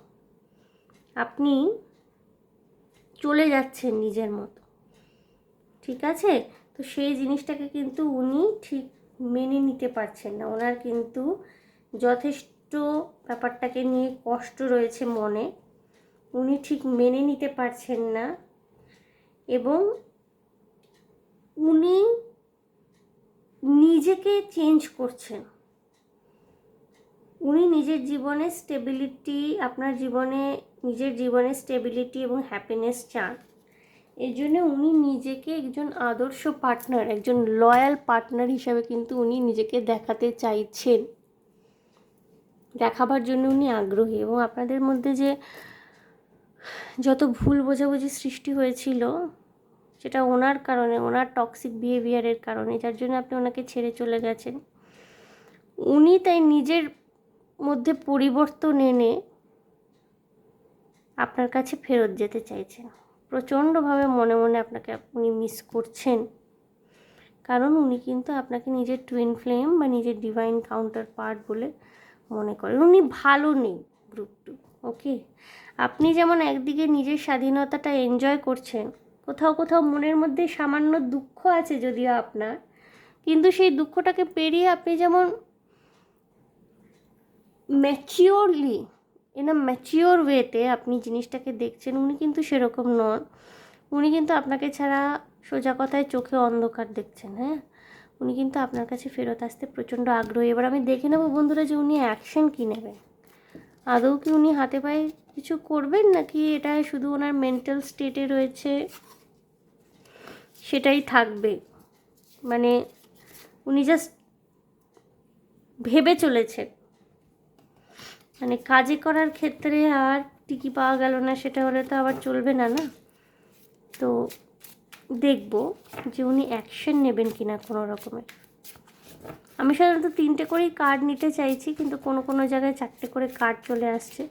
আপনি চলে যাচ্ছেন নিজের মতো, ঠিক আছে? তো সেই জিনিসটাকে কিন্তু উনি ঠিক মেনে নিতে পারছেন না। ওনার কিন্তু যথেষ্ট ব্যাপারটাকে নিয়ে কষ্ট রয়েছে মনে। উনি ঠিক মেনে নিতে পারছেন না এবং উনি নিজেকে চেঞ্জ করছেন। উনি নিজের জীবনে স্টেবিলিটি, আপনার জীবনে নিজের জীবনে স্টেবিলিটি এবং হ্যাপিনেস চান। এই জন্য উনি নিজেকে একজন আদর্শ পার্টনার, একজন লয়াল পার্টনার হিসাবে কিন্তু উনি নিজেকে দেখাতে চাইছেন, দেখাবার জন্য উনি আগ্রহী। এবং আপনাদের মধ্যে যে যত ভুল বোঝাবুঝি সৃষ্টি হয়েছিল সেটা ওনার কারণে, ওনার টক্সিক বিহেভিয়ারের কারণে, যার জন্য আপনি ওনাকে ছেড়ে চলে গেছেন। উনি তাই নিজের মধ্যে পরিবর্তন এনে আপনার কাছে ফেরত যেতে চাইছেন। প্রচণ্ডভাবে মনে মনে আপনাকে উনি মিস করছেন, কারণ উনি কিন্তু আপনাকে নিজের টুইন ফ্লেম বা নিজের ডিভাইন কাউন্টার পার্ট বলে মনে করেন। উনি ভালো নেই গ্রুপ 2। ওকে, আপনি যেমন একদিকে নিজের স্বাধীনতাটা এনজয় করছেন, কোথাও কোথাও মনের মধ্যে সামান্য দুঃখ আছে যদিও আপনার, কিন্তু সেই দুঃখটাকে পেরিয়ে আপনি যেমন ম্যাচিওরলি, ম্যাচিওর ওয়েতে আপনি জিনিসটাকে দেখছেন, উনি কিন্তু সেরকম নন। উনি কিন্তু আপনাকে ছাড়া সোজা কথায় চোখে অন্ধকার দেখছেন। উনি কিন্তু আপনার কাছে ফেরত আসতে প্রচণ্ড আগ্রহী। এবার আমি দেখে নেব বন্ধুরা যে উনি অ্যাকশন কী নেবেন। আদৌ কি উনি হাতে পায়ে কিছু করবেন, নাকি এটা শুধু ওনার মেন্টাল স্টেটে রয়েছে সেটাই থাকবে। মানে উনি জাস্ট ভেবে চলেছেন, মানে কাজে করার ক্ষেত্রে আর টিকি পাওয়া গেল না, সেটা হলে তো আবার চলবে না, না? তো দেখব যে উনি অ্যাকশন নেবেন কিনা কোনো রকমের। আমি সাধারণত 3টে করেই কার্ড নিতে চাইছি, কিন্তু কোনো কোনো জায়গায় 4টে করে কার্ড চলে আসছে।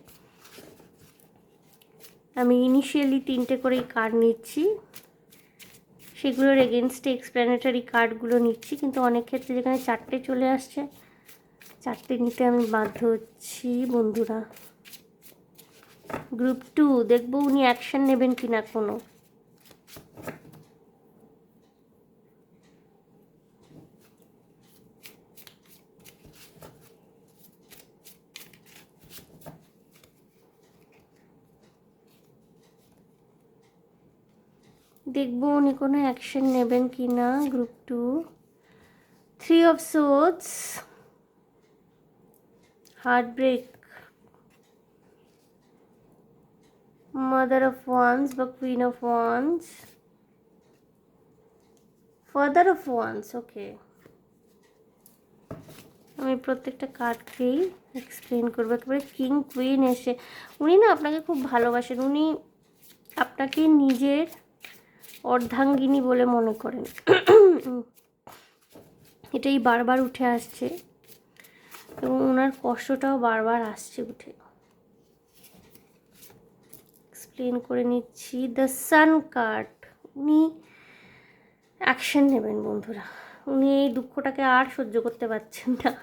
আমি ইনিশিয়ালি 3টে করেই কার্ড নিচ্ছি, সেগুলোর এগেনস্টে এক্সপ্ল্যানেটারি কার্ডগুলো নিচ্ছি, কিন্তু অনেক ক্ষেত্রে যেখানে 4টে চলে আসছে 4টে নিতে আমি বাধ্য হচ্ছি বন্ধুরা। গ্রুপ 2, দেখব উনি অ্যাকশন নেবেন কিনা কোনো। দেখব উনি কোনো অ্যাকশন নেবেন কি না। Group 2, 3 of swords, heartbreak, mother of wands বা queen of wands, father of wands. Okay, আমি প্রত্যেকটা কার্ডকেই এক্সপ্লেন করবো। একেবারে কিং কুইন এসে, উনি না আপনাকে খুব ভালোবাসেন। উনি আপনাকে নিজের অর্ধাঙ্গিনী বলে মনে করেন। এটাই বারবার উঠে আসছে এবং ওনার কষ্টটাও বারবার আসছে উঠে। এক্সপ্লেন করে নিচ্ছি। দ্য সান কার্ড, উনি অ্যাকশন নেবেন বন্ধুরা। উনি এই দুঃখটাকে আর সহ্য করতে পারছেন না।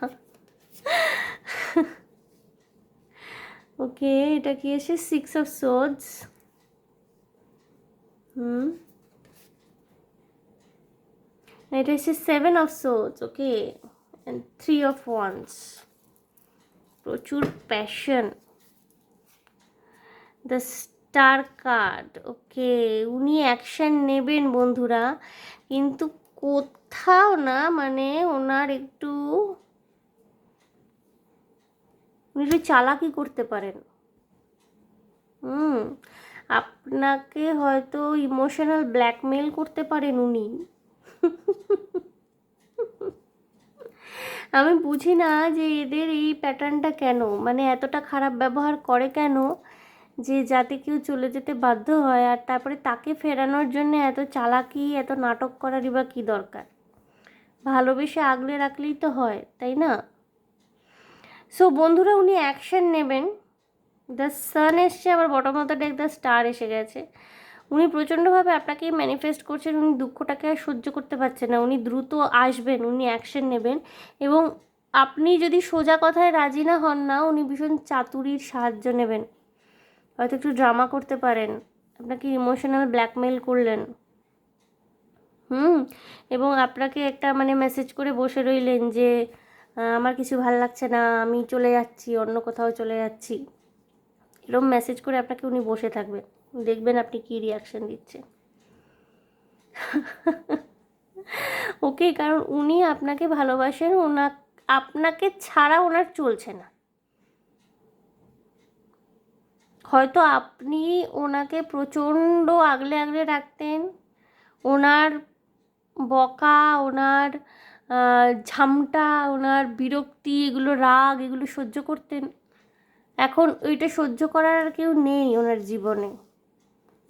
ওকে, এটা কি এসে 6 অফ সোর্ডস। এটা এসে 7 of swords. Okay, and 3 of wands. প্রচুর passion. The star card. Okay, উনি অ্যাকশন নেবেন বন্ধুরা, কিন্তু কোথাও না মানে ওনার একটু উনি একটু চালাকি করতে পারেন। আপনাকে হয়তো ইমোশনাল ব্ল্যাকমেল করতে পারেন উনি। আমি বুঝি না যে এদের এই প্যাটার্নটা কেন, মানে এতটা খারাপ ব্যবহার করে কেন, যে যাতে কেউ চলে যেতে বাধ্য হয়, আর তারপরে তাকে ফেরানোর জন্য এত চালাকি, এত নাটক করারই বা কী দরকার? ভালোবেসে আগলে রাখলেই তো হয়, তাই না? সো বন্ধুরা, উনি অ্যাকশন নেবেন। দ্য সান এসছে, আবার bottom of the day the star এসে গেছে। উনি প্রচণ্ডভাবে আপনাকেই ম্যানিফেস্ট করছেন। উনি দুঃখটাকে আর সহ্য করতে পারছেন না। উনি দ্রুত আসবেন, উনি অ্যাকশন নেবেন। এবং আপনি যদি সোজা কথায় রাজি না হন না, উনি ভীষণ চাতুরির সাহায্য নেবেন। হয়তো একটু ড্রামা করতে পারেন, আপনাকে ইমোশনাল ব্ল্যাকমেল করলেন। এবং আপনাকে একটা মানে মেসেজ করে বসে রইলেন যে আমার কিছু ভাল লাগছে না, আমি চলে যাচ্ছি, অন্য কোথাও চলে যাচ্ছি। এরকম মেসেজ করে আপনাকে উনি বসে থাকবেন, দেখবেন আপনি কী রিয়াকশান দিচ্ছেন। ওকে, কারণ উনি আপনাকে ভালোবাসেন, আপনাকে ছাড়া ওনার চলছে না। হয়তো আপনি ওনাকে প্রচণ্ড আগলে আগলে রাখতেন, ওনার বকা, ওনার ঝামটা, ওনার বিরক্তি, এগুলো রাগ, এগুলো সহ্য করতেন। এখন ওইটা সহ্য করার আর কেউ নেই ওনার জীবনে।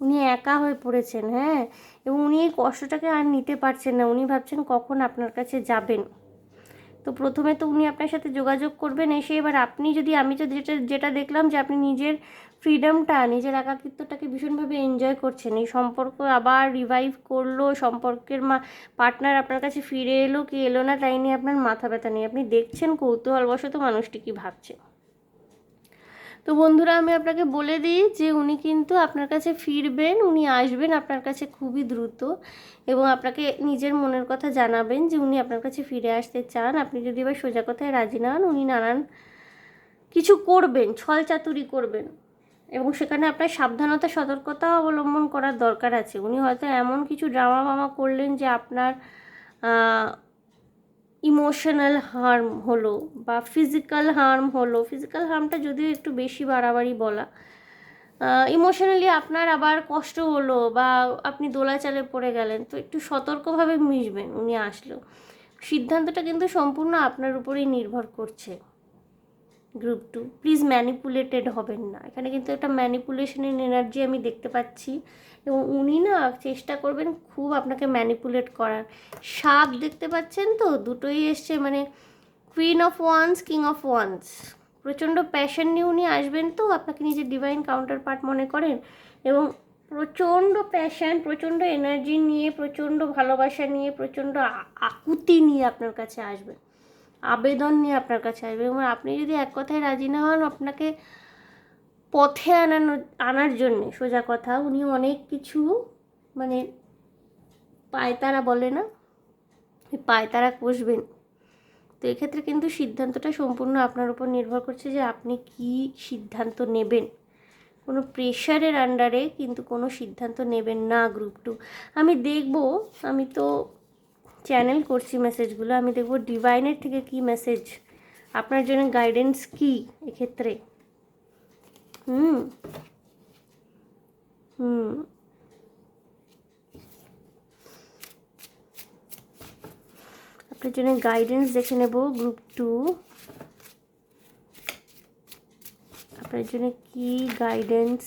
উনি একা হয়ে পড়েছেন, হ্যাঁ, এবং উনি এই কষ্টটাকে আর নিতে পারছেন না। উনি ভাবছেন কখন আপনার কাছে যাবেন। তো প্রথমে তো উনি আপনার সাথে যোগাযোগ করবেন এসে। এবার আপনি যদি, আমি তো যেটা দেখলাম যে আপনি নিজের ফ্রিডমটা, নিজের একাকিত্বটাকে ভীষণভাবে এনজয় করছেন। এই সম্পর্ক আবার রিভাইভ করলো, সম্পর্কের পার্টনার আপনার কাছে ফিরে এলো কি এলো না তাই নিয়ে আপনার মাথা ব্যথা নেই। আপনি দেখছেন কৌতূহলবশত মানুষটি কী ভাবছে। তো বন্ধুরা, আমি আপনাকে বলে দিই যে উনি কিন্তু আপনার কাছে ফিরবেন, উনি আসবেন আপনার কাছে খুবই দ্রুত, এবং আপনাকে নিজের মনের কথা জানাবেন যে উনি আপনার কাছে ফিরে আসতে চান। আপনি যদি এবার সোজা কথায় রাজি না হন, উনি নানান কিছু করবেন, ছলচাতুরি করবেন, এবং সেখানে আপনার সাবধানতা, সতর্কতা অবলম্বন করার দরকার আছে। উনি হয়তো এমন কিছু ড্রামা মামা করলেন যে আপনার ইমোশনাল হার্ম হলো বা ফিজিক্যাল হার্ম হলো। ফিজিক্যাল হার্মটা যদিও একটু বেশি বাড়াবাড়ি বলা। ইমোশনালি আপনার আবার কষ্ট হলো বা আপনি দোলাচালে পড়ে গেলেন, তো একটু সতর্কভাবে মিশবেন উনি আসলেও। সিদ্ধান্তটা কিন্তু সম্পূর্ণ আপনার উপরেই নির্ভর করছে। গ্রুপ 2, প্লিজ ম্যানিপুলেটেড হবেন না। এখানে কিন্তু একটা ম্যানিপুলেশনের এনার্জি আমি দেখতে পাচ্ছি, এবং উনি না চেষ্টা করবেন খুব আপনাকে ম্যানিপুলেট করার। সাপ দেখতে পাচ্ছেন তো, দুটোই এসছে, মানে queen of once, king of wands. প্রচণ্ড প্যাশন নিয়ে উনি আসবেন, তো আপনাকে নিজের ডিভাইন কাউন্টার পার্ট মনে করেন, এবং প্রচণ্ড প্যাশন, প্রচণ্ড এনার্জি নিয়ে, প্রচণ্ড ভালোবাসা নিয়ে, প্রচণ্ড আকুতি নিয়ে আপনার কাছে আসবেন, আবেদন নিয়ে আপনার কাছে আসবে। এবং আপনি যদি এক কথায় রাজি না হন, আপনাকে পথে আনার জন্যে, সোজা কথা, উনি অনেক কিছু মানে পায়তারা বলে না, ওই পায়তারা কষবেন। তো এক্ষেত্রে কিন্তু সিদ্ধান্তটা সম্পূর্ণ আপনার উপর নির্ভর করছে যে আপনি কি সিদ্ধান্ত নেবেন। কোনো প্রেশারের আন্ডারে কিন্তু কোনো সিদ্ধান্ত নেবেন না গ্রুপ 2। আমি দেখব, আমি তো চ্যানেল করছি মেসেজগুলো, আমি দেখব ডিভাইনের থেকে কি মেসেজ আপনার জন্য, গাইডেন্স কি এক্ষেত্রে। আপনার জন্য গাইডেন্স দেখে নেব গ্রুপ 2, আপনার জন্য কি গাইডেন্স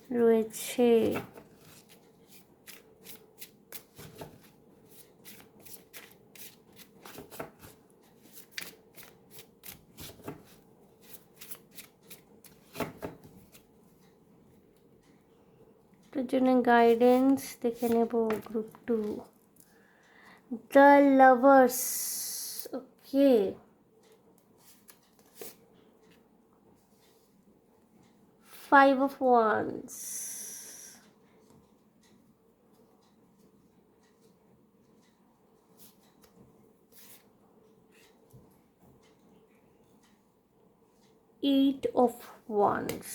রয়েছে। এটার জন্য গাইডেন্স দেখে নেব group 2, the lovers. Okay, 5 of Wands, Eight of Wands।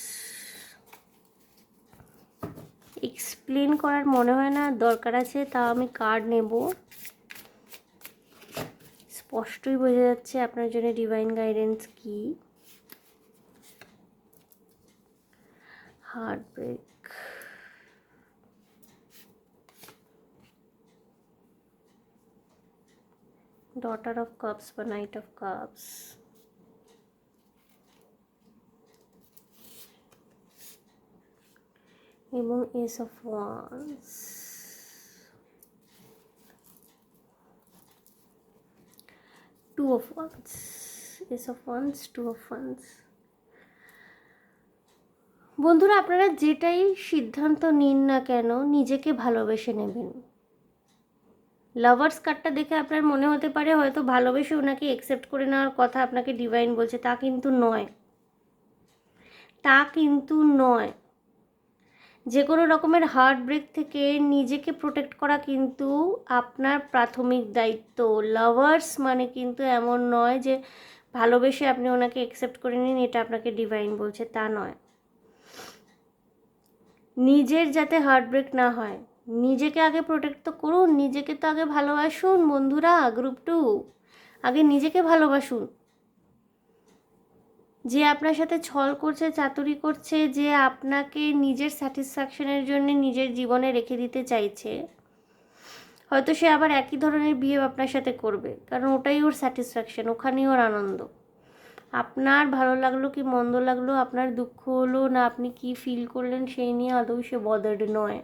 Explain করার মনে হয় না দরকার আছে, তাও আমি কার্ড নেব। স্পষ্টই বোঝা যাচ্ছে আপনার জন্য ডিভাইন গাইডেন্স কি। হার্টব্রেক, ডটার অফ কাপস বা নাইট অফ কাপস, এবং ace of wands. Two of wands, ace of wands, two of wands. বন্ধুরা, আপনারা যেটাই সিদ্ধান্ত নিন না কেন নিজেকে ভালোবেসে নেবেন। লাভার্স কার্ডটা দেখে আপনার মনে হতে পারে হয়তো ভালোবেসে ওনাকে অ্যাকসেপ্ট করে নেওয়ার কথা আপনাকে ডিভাইন বলছে, তা কিন্তু নয়, তা কিন্তু নয়। যে কোনো রকমের হার্ট ব্রেক থেকে নিজেকে প্রোটেক্ট করা কিন্তু আপনার প্রাথমিক দায়িত্ব। লাভার্স মানে কিন্তু এমন নয় যে ভালোবেসে আপনি ওনাকে অ্যাকসেপ্ট করে নিন, এটা আপনাকে ডিভাইন বলছে, তা নয়। নিজের যাতে হার্ট ব্রেক না হয়, নিজেকে আগে প্রোটেক্ট তো করুন, নিজেকে তো আগে ভালোবাসুন বন্ধুরা। গ্রুপ 2, আগে নিজেকে ভালোবাসুন। যে আপনার সাথে ছল করছে, চাতুরি করছে, যে আপনাকে নিজের স্যাটিসফ্যাকশনের জন্য নিজের জীবনে রেখে দিতে চাইছে, হয়তো সে আবার একই ধরনের বিহেভ আপনার সাথে করবে, কারণ ওটাই ওর স্যাটিসফ্যাকশন, ওখানেই ওর আনন্দ। আপনার ভালো লাগলো কি মন্দ লাগলো, আপনার দুঃখ হলো না আপনি কি ফিল করলেন সেই নিয়ে আদৌ সে বদার্ড নয়।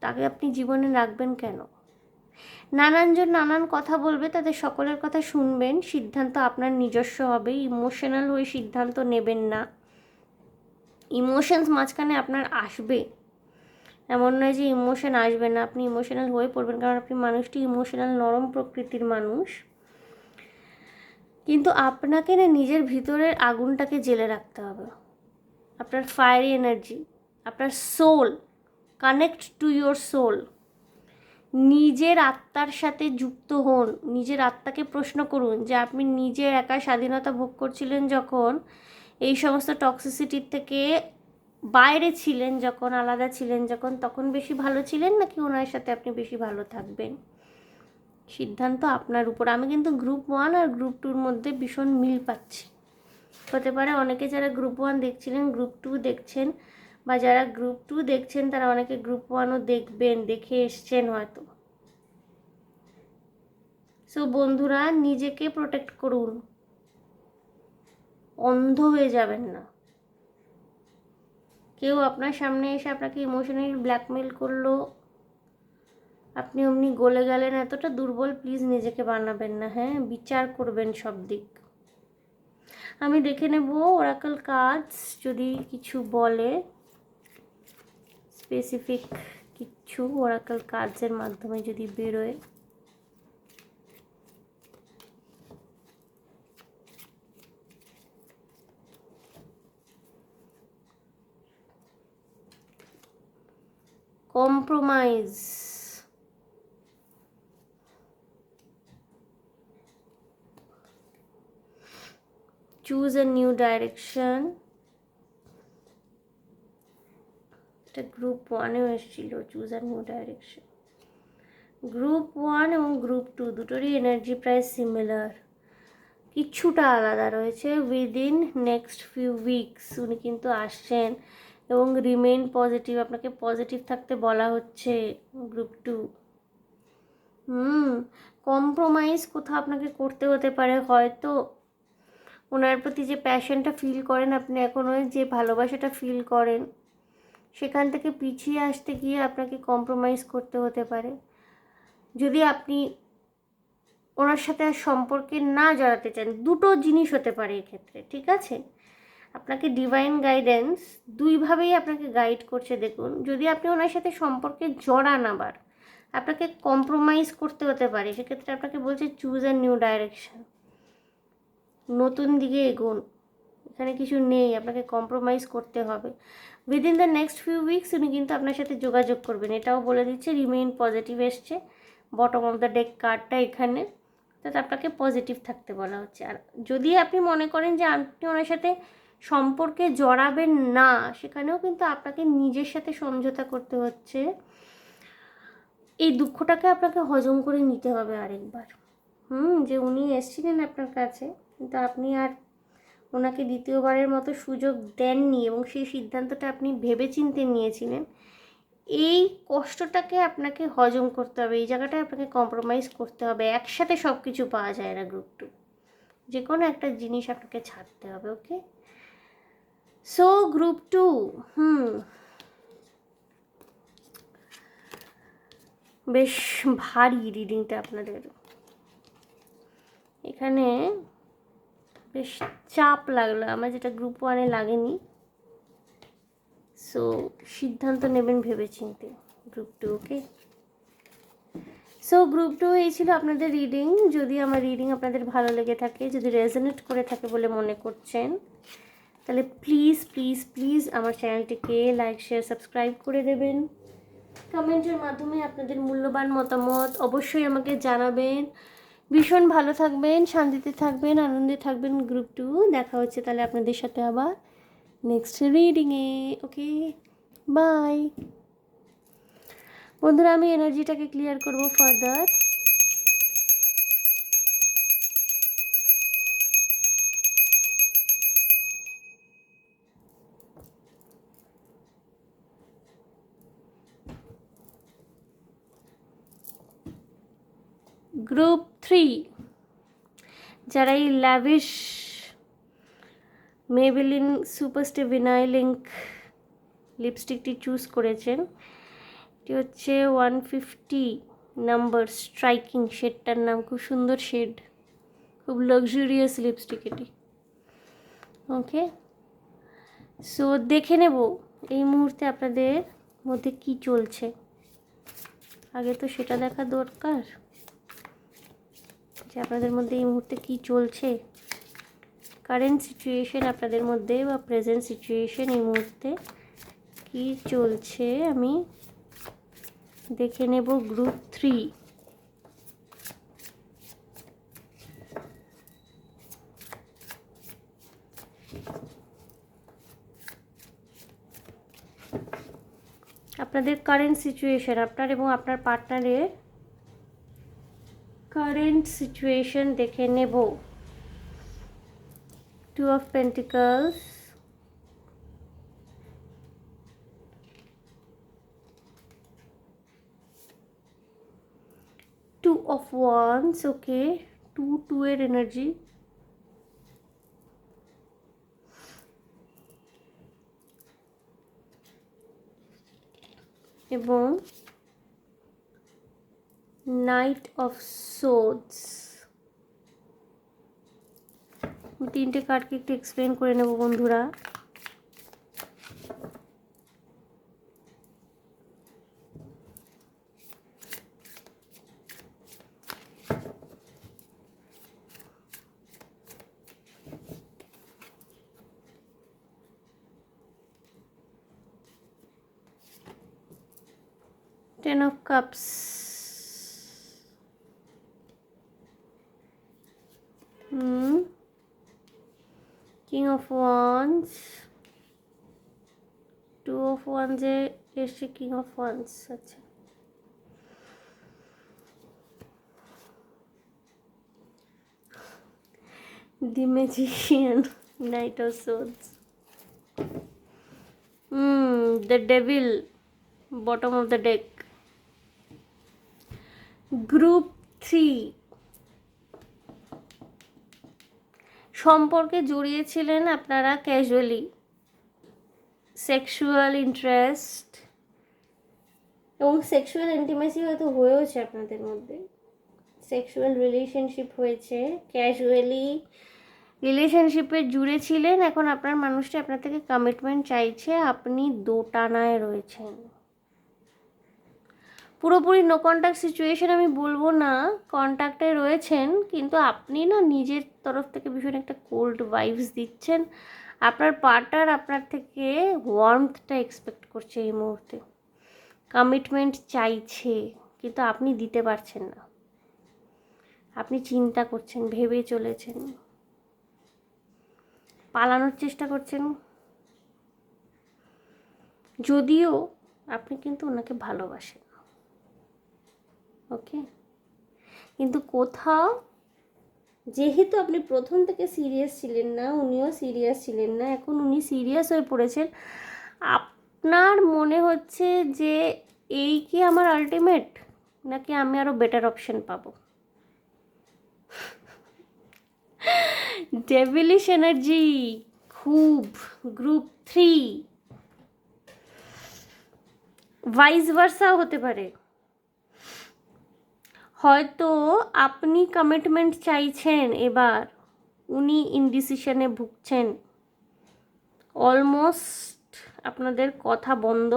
তাকে আপনি জীবনে রাখবেন কেন? নানানজন নানান কথা বলবে, তাদের সকলের কথা শুনবেন, সিদ্ধান্ত আপনার নিজস্ব হবে। ইমোশনাল হয়ে সিদ্ধান্ত নেবেন না। ইমোশনস মাঝখানে আপনার আসবে, এমন নয় যে ইমোশন আসবে না, আপনি ইমোশনাল হয়ে পড়বেন, কারণ আপনি মানুষটি ইমোশনাল, নরম প্রকৃতির মানুষ। কিন্তু আপনাকে না নিজের ভিতরের আগুনটাকে জেলে রাখতে হবে। আপনার ফায়ারি এনার্জি, আপনার soul, connect to your soul. নিজের আত্মার সাথে যুক্ত হন, নিজের আত্মাকে প্রশ্ন করুন যে আপনি নিজে একা স্বাধীনতা ভোগ করছিলেন যখন, এই সমস্ত টক্সিসিটির থেকে বাইরে ছিলেন যখন, আলাদা ছিলেন যখন, তখন বেশি ভালো ছিলেন নাকি ওনার সাথে আপনি বেশি ভালো থাকবেন? সিদ্ধান্ত আপনার উপর। আমি কিন্তু গ্রুপ 1 আর গ্রুপ 2-র মধ্যে ভীষণ মিল পাচ্ছি। হতে পারে অনেকে যারা গ্রুপ 1 দেখছিলেন গ্রুপ 2 দেখছেন, বা যারা গ্রুপ 2 দেখছেন তারা অনেকে গ্রুপ 1ও দেখবেন, দেখে এসছেন হয়তো। সো বন্ধুরা, নিজেকে প্রোটেক্ট করুন, অন্ধ হয়ে যাবেন না। কেউ আপনার সামনে এসে আপনাকে ইমোশনালি ব্ল্যাকমেল করলো, আপনি অমনি গলে গেলেন, এতটা দুর্বল প্লিজ নিজেকে বানাবেন না। হ্যাঁ, বিচার করবেন সব দিক। আমি দেখে নেব ওরাকল কার্ডস যদি কিছু বলে, স্পেসিফিক কিছু ওরাকল কার্ডসের মাধ্যমে যদি বেরোয়। Compromise, choose a new direction। এটা গ্রুপ 1-এও এসেছিল, choose a new direction. Group 1 এবং গ্রুপ 2 দুটোরই এনার্জি প্রায় সিমিলার, কিছুটা আলাদা রয়েছে। উইদিন নেক্সট ফিউ উইকস উনি কিন্তু আসছেন, এবং রিমেইন পজিটিভ, আপনাকে পজিটিভ থাকতে বলা হচ্ছে গ্রুপ 2। কম্প্রোমাইজ কোথাও আপনাকে করতে হতে পারে, হয়তো ওনার প্রতি যে প্যাশনটা ফিল করেন আপনি, এখনও যে ভালোবাসাটা ফিল করেন, সেখান থেকে পিছিয়ে আসতে গিয়ে আপনাকে কম্প্রোমাইজ করতে হতে পারে। যদি আপনি ওনার সাথে আর সম্পর্কে না জড়াতে চান, দুটো জিনিস হতে পারে এক্ষেত্রে, ঠিক আছে? আপনাকে ডিভাইন গাইডেন্স দুইভাবেই আপনাকে গাইড করছে। দেখুন, যদি আপনি ওনার সাথে সম্পর্কে জড়ান, আবার আপনাকে কম্প্রোমাইজ করতে হতে পারে। সেক্ষেত্রে আপনাকে বলছে চুজ আ নিউ ডাইরেকশন, নতুন দিকে এগোন। এখানে কিছু নেই, আপনাকে কম্প্রোমাইজ করতে হবে। Within the next few weeks উনি কিন্তু আপনার সাথে যোগাযোগ করবেন, এটাও বলে দিচ্ছে। রিমেইন পজিটিভ এসছে বটম অফ দ্য ডেক কার্ডটা এখানে, তাতে আপনাকে পজিটিভ থাকতে বলা হচ্ছে। আর যদি আপনি মনে করেন যে আপনি ওনার সাথে সম্পর্কে জড়াবেন না, সেখানেও কিন্তু আপনাকে নিজের সাথে সমঝোতা করতে হচ্ছে। এই দুঃখটাকে আপনাকে হজম করে নিতে হবে আরেকবার। যে উনি এসেছিলেন আপনার কাছে, কিন্তু আপনি আর ওনাকে দ্বিতীয়বারের মতো সুযোগ দেননি, এবং সেই সিদ্ধান্তটা আপনি ভেবেচিন্তে নিয়েছিলেন। এই কষ্টটাকে আপনাকে হজম করতে হবে, এই জায়গাটায় আপনাকে কম্প্রোমাইজ করতে হবে। একসাথে সব কিছু পাওয়া যায় না গ্রুপ 2, যে কোনো একটা জিনিস আপনাকে ছাড়তে হবে। ওকে, সো গ্রুপ 2, বেশ ভারী রিডিংটা আপনাদের। এখানে বেশ চাপ লাগলো আমার, যেটা গ্রুপ 1-এ লাগেনি। সো সিদ্ধান্ত নেবেন ভেবেচিন্তে গ্রুপ 2। ওকে, সো গ্রুপ 2 এই ছিল আপনাদের রিডিং। যদি আমার রিডিং আপনাদের ভালো লেগে থাকে, যদি রেজোনেট করে থাকে বলে মনে করছেন, তাহলে প্লিজ প্লিজ প্লিজ আমার চ্যানেলটিকে লাইক, শেয়ার, সাবস্ক্রাইব করে দেবেন। কমেন্টের মাধ্যমে আপনাদের মূল্যবান মতামত অবশ্যই আমাকে জানাবেন। ভীষণ ভালো থাকবেন, শান্তিতে থাকবেন, আনন্দে থাকবেন গ্রুপ 2। দেখা হচ্ছে তাহলে আপনাদের সাথে আবার নেক্সট রিডিংয়ে। ওকে, বাই বন্ধুরা। আমি এনার্জিটাকে ক্লিয়ার করব ফার্দার। গ্রুপ 3, যারা এই lavish Maybelline superstar vinyl ink লিপস্টিকটি চুজ করেছেন, এটি হচ্ছে 150 নাম্বার স্ট্রাইকিং শেডটার নাম। খুব সুন্দর শেড, খুব লাক্সুরিয়াস লিপস্টিক এটি। ওকে, সো দেখে নেব এই মুহূর্তে আপনাদের মধ্যে কি চলছে। আগে তো সেটা দেখা দরকার যে আপনাদের মধ্যে এই মুহূর্তে কি চলছে, কারেন্ট সিচুয়েশন আপনাদের মধ্যে, বা প্রেজেন্ট সিচুয়েশন এই মুহূর্তে কি চলছে আমি দেখে নেব। গ্রুপ 3, আপনাদের কারেন্ট সিচুয়েশন, আপনার এবং আপনার পার্টনারের কারেন্ট সিচুয়েশন দেখে নেব। 2 of Pentacles, Two of Wands, ওকে, 2 এর এনার্জি, এবং নাইট অফ সোর্ডস। তিনটে কার্ডকে একটু এক্সপ্লেন করে নেব বন্ধুরা। Ten of Cups, King of Wands, 2 of Wands এ এসে King of Wands। আচ্ছা, The Magician, Knight of Swords, The Devil, bottom of the deck। Group 3, সম্পর্কে জড়িয়েছিলেন আপনারা ক্যাজুয়ালি, সেক্সুয়াল ইন্টারেস্ট এবং সেক্সুয়াল ইন্টিমেসি হয়তো হয়েওছে আপনাদের মধ্যে, সেক্সুয়াল রিলেশনশিপ হয়েছে, ক্যাজুয়ালি রিলেশনশিপে জুড়ে ছিলেন। এখন আপনার মানুষটি আপনার থেকে কমিটমেন্ট চাইছে, আপনি দোটানায় রয়েছেন। পুরোপুরি নো কন্ট্যাক্ট সিচুয়েশন আমি বলবো না, কন্ট্যাক্টে রয়েছেন, কিন্তু আপনি না নিজের তরফ থেকে ভীষণ একটা কোল্ড ভাইবস দিচ্ছেন। আপনার পার্টনার আপনার থেকে ওয়ার্মথটা এক্সপেক্ট করছে এই মুহূর্তে, কমিটমেন্ট চাইছে, কিন্তু আপনি দিতে পারছেন না। আপনি চিন্তা করছেন, ভেবে চলেছেন, পালানোর চেষ্টা করছেন, যদিও আপনি কিন্তু ওনাকে ভালোবাসেন। ওকে, কিন্তু কোথাও যেহেতু আপনি প্রথম থেকে সিরিয়াস ছিলেন না, উনিও সিরিয়াস ছিলেন না, এখন উনি সিরিয়াস হয়ে পড়েছেন, আপনার মনে হচ্ছে যে এই কি আমার আলটিমেট, নাকি আমি আরও বেটার অপশন পাবো। ডেভিলিশ এনার্জি খুব, গ্রুপ 3, ভাইস ভার্সাও হতে পারে। হয়তো আপনি কমিটমেন্ট চাইছেন, এবার উনি ইনডিসিশনে ভুগছেন, অলমোস্ট আপনাদের কথা বন্ধ,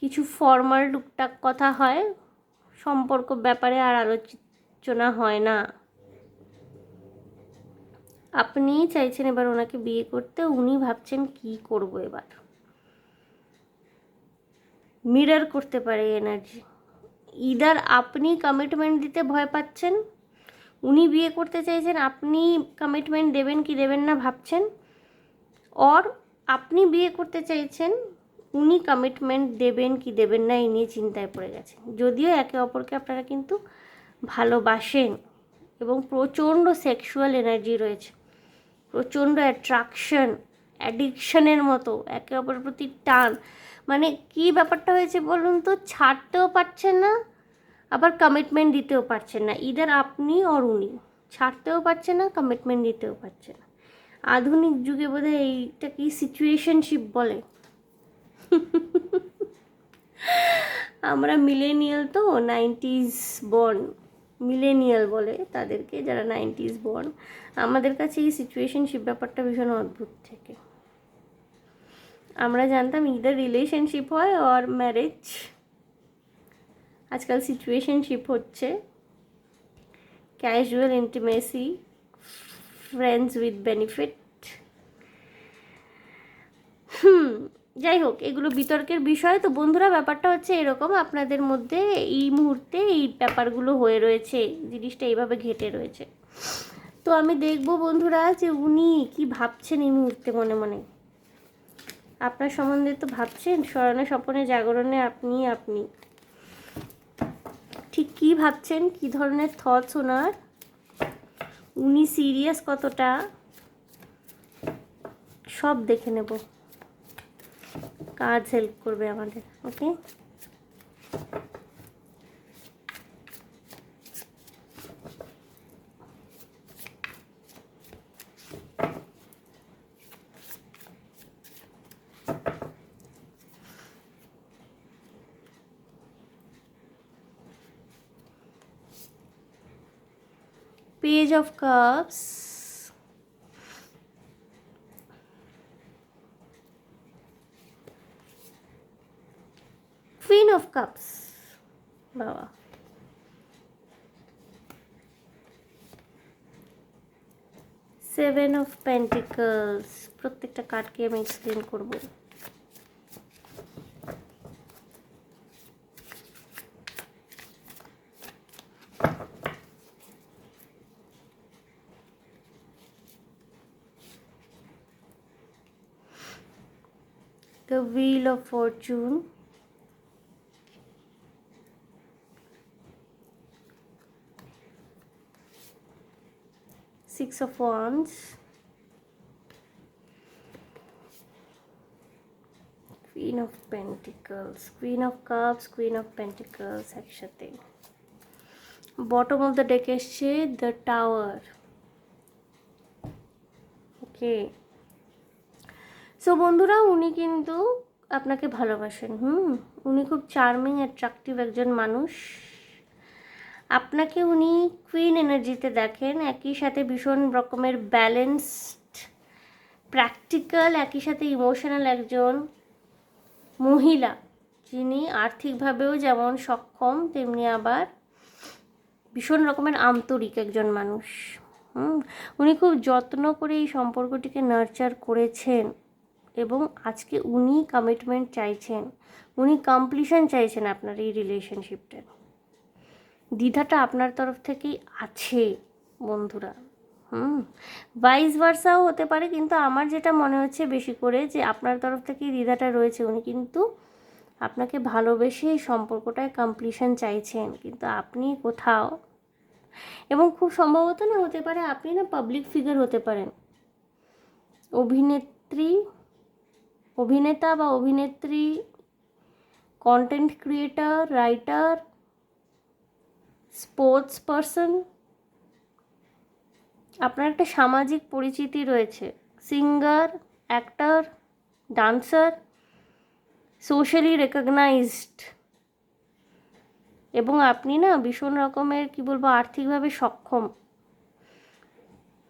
কিছু ফর্মাল টুকটাক কথা হয়, সম্পর্ক ব্যাপারে আর আলোচনা হয় না। আপনি চাইছেন এবার ওনাকে বিয়ে করতে, উনি ভাবছেন কি করব এবার। মিরর করতে পারে এনার্জি, ইদার আপনি কমিটমেন্ট দিতে ভয় পাচ্ছেন, উনি বিয়ে করতে চাইছেন, আপনি কমিটমেন্ট দেবেন কি দেবেন না ভাবছেন, অর আপনি বিয়ে করতে চাইছেন, উনি কমিটমেন্ট দেবেন কি দেবেন না এই নিয়ে চিন্তায় পড়ে গেছেন। যদিও একে অপরকে আপনারা কিন্তু ভালোবাসেন এবং প্রচণ্ড সেক্সুয়াল এনার্জি রয়েছে, প্রচণ্ড অ্যাট্রাকশন, অ্যাডিকশনের মতো একে অপরের প্রতি টান। মানে কি ব্যাপারটা হয়েছে বলুন তো, ছাড়তেও পারছেন না, আবার কমিটমেন্ট দিতেও পারছেন না, ইদার আপনি অর উনি, ছাড়তেও পারছেন না, কমিটমেন্ট দিতেও পারছেন না। আধুনিক যুগে বোধহয় এইটা কি সিচুয়েশনশিপ বলে। আমরা মিলেনিয়াল তো, 90s বর্ন, মিলেনিয়াল বলে তাদেরকে যারা 90s বর্ন। আমাদের কাছে এই সিচুয়েশনশিপ ব্যাপারটা ভীষণ অদ্ভুত থেকে। আমরা জানতাম ইদার রিলেশনশিপ হয় আর ম্যারেজ, আজকাল সিচুয়েশনশিপ হচ্ছে, casual intimacy, friends with benefit. যাই হোক, এগুলো বিতর্কের বিষয়। তো বন্ধুরা, ব্যাপারটা হচ্ছে এরকম, আপনাদের মধ্যে এই মুহূর্তে এই ব্যাপারগুলো হয়ে রয়েছে, জিনিসটা এইভাবে ঘেটে রয়েছে। তো আমি দেখবো বন্ধুরা যে উনি কি ভাবছেন এই মুহূর্তে মনে মনে। আপনার সম্বন্ধে তো ভাবছেন, স্মরণে স্বপনে জাগরণে আপনি ঠিক কী ভাবছেন, কী ধরনের থটস ওনার, উনি সিরিয়াস কতটা, সব দেখে নেব, কাজ হেল্প করবে আমাদের। ওকে, Page of Cups, Queen of Cups, বাবা, Seven of Pentacles, প্রত্যেকটা কার্ডকে আমি এক্সপ্লেন করব। The Wheel of Fortune, Six of Wands, Queen of Pentacles, Queen of Cups, Queen of Pentacles একসাথে। বটম অফ দ্য ডেক এসছে দ্য টাওয়ার, ওকে, সো বন্ধুরা উনি কিন্তু আপনাকে ভালোবাসেন। উনি খুব চার্মিং অ্যাট্রাকটিভ একজন মানুষ। আপনাকে উনি কুইন এনার্জিতে দেখেন, একই সাথে ভীষণ রকমের ব্যালেন্সড, প্র্যাকটিক্যাল, একই সাথে ইমোশনাল একজন মহিলা, যিনি আর্থিকভাবেও যেমন সক্ষম তেমনি আবার ভীষণ রকমের আন্তরিক একজন মানুষ। উনি খুব যত্ন করে এই সম্পর্কটিকে নার্চার করেছেন এবং আজকে উনি কমিটমেন্ট চাইছেন, উনি কমপ্লিশন চাইছেন আপনার এই রিলেশনশিপটার। দ্বিধাটা আপনার তরফ থেকেই আছে বন্ধুরা। ভাইস ভার্সাও হতে পারে, কিন্তু আমার যেটা মনে হচ্ছে বেশি করে যে আপনার তরফ থেকেই দ্বিধাটা রয়েছে। উনি কিন্তু আপনাকে ভালোবেসে এই সম্পর্কটায় কমপ্লিশন চাইছেন, কিন্তু আপনি কোথাও, এবং খুব সম্ভবত না হতে পারে আপনি না পাবলিক ফিগার হতে পারেন, অভিনেতা বা অভিনেত্রী, content creator, writer, sports person, আপনার একটা সামাজিক পরিচিতি রয়েছে, singer, actor, dancer, socially recognised, এবং আপনি না ভীষণ রকমের কী বলবো আর্থিকভাবে সক্ষম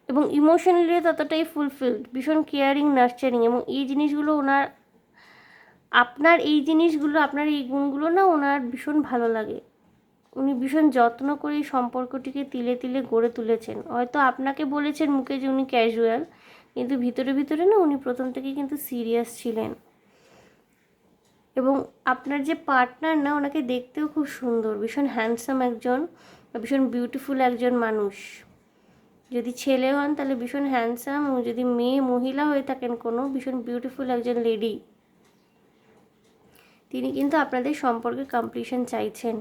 এবং ইমোশনালি ততটাই ফুলফিলড, ভীষণ কেয়ারিং, নার্চারিং, এবং এই জিনিসগুলো ওনার, আপনার এই জিনিসগুলো, আপনার এই গুণগুলো না ওনার ভীষণ ভালো লাগে। উনি ভীষণ যত্ন করে এই সম্পর্কটিকে তিলে তিলে গড়ে তুলেছেন। হয়তো আপনাকে বলেছেন মুখে যে উনি ক্যাজুয়াল, কিন্তু ভিতরে ভিতরে না উনি প্রথম থেকেই কিন্তু সিরিয়াস ছিলেন। এবং আপনার যে পার্টনার না, ওনাকে দেখতেও খুব সুন্দর, ভীষণ হ্যান্ডসাম একজন, ভীষণ বিউটিফুল একজন মানুষ। যদি ছেলে হন তাহলে ভীষণ হ্যান্ডসাম, এবং যদি মহিলা হয়ে থাকেন কোনো, ভীষণ বিউটিফুল একজন লেডি। তিনি কিন্তু আপনাদের সম্পর্কে কমপ্লিশন চাইছেন,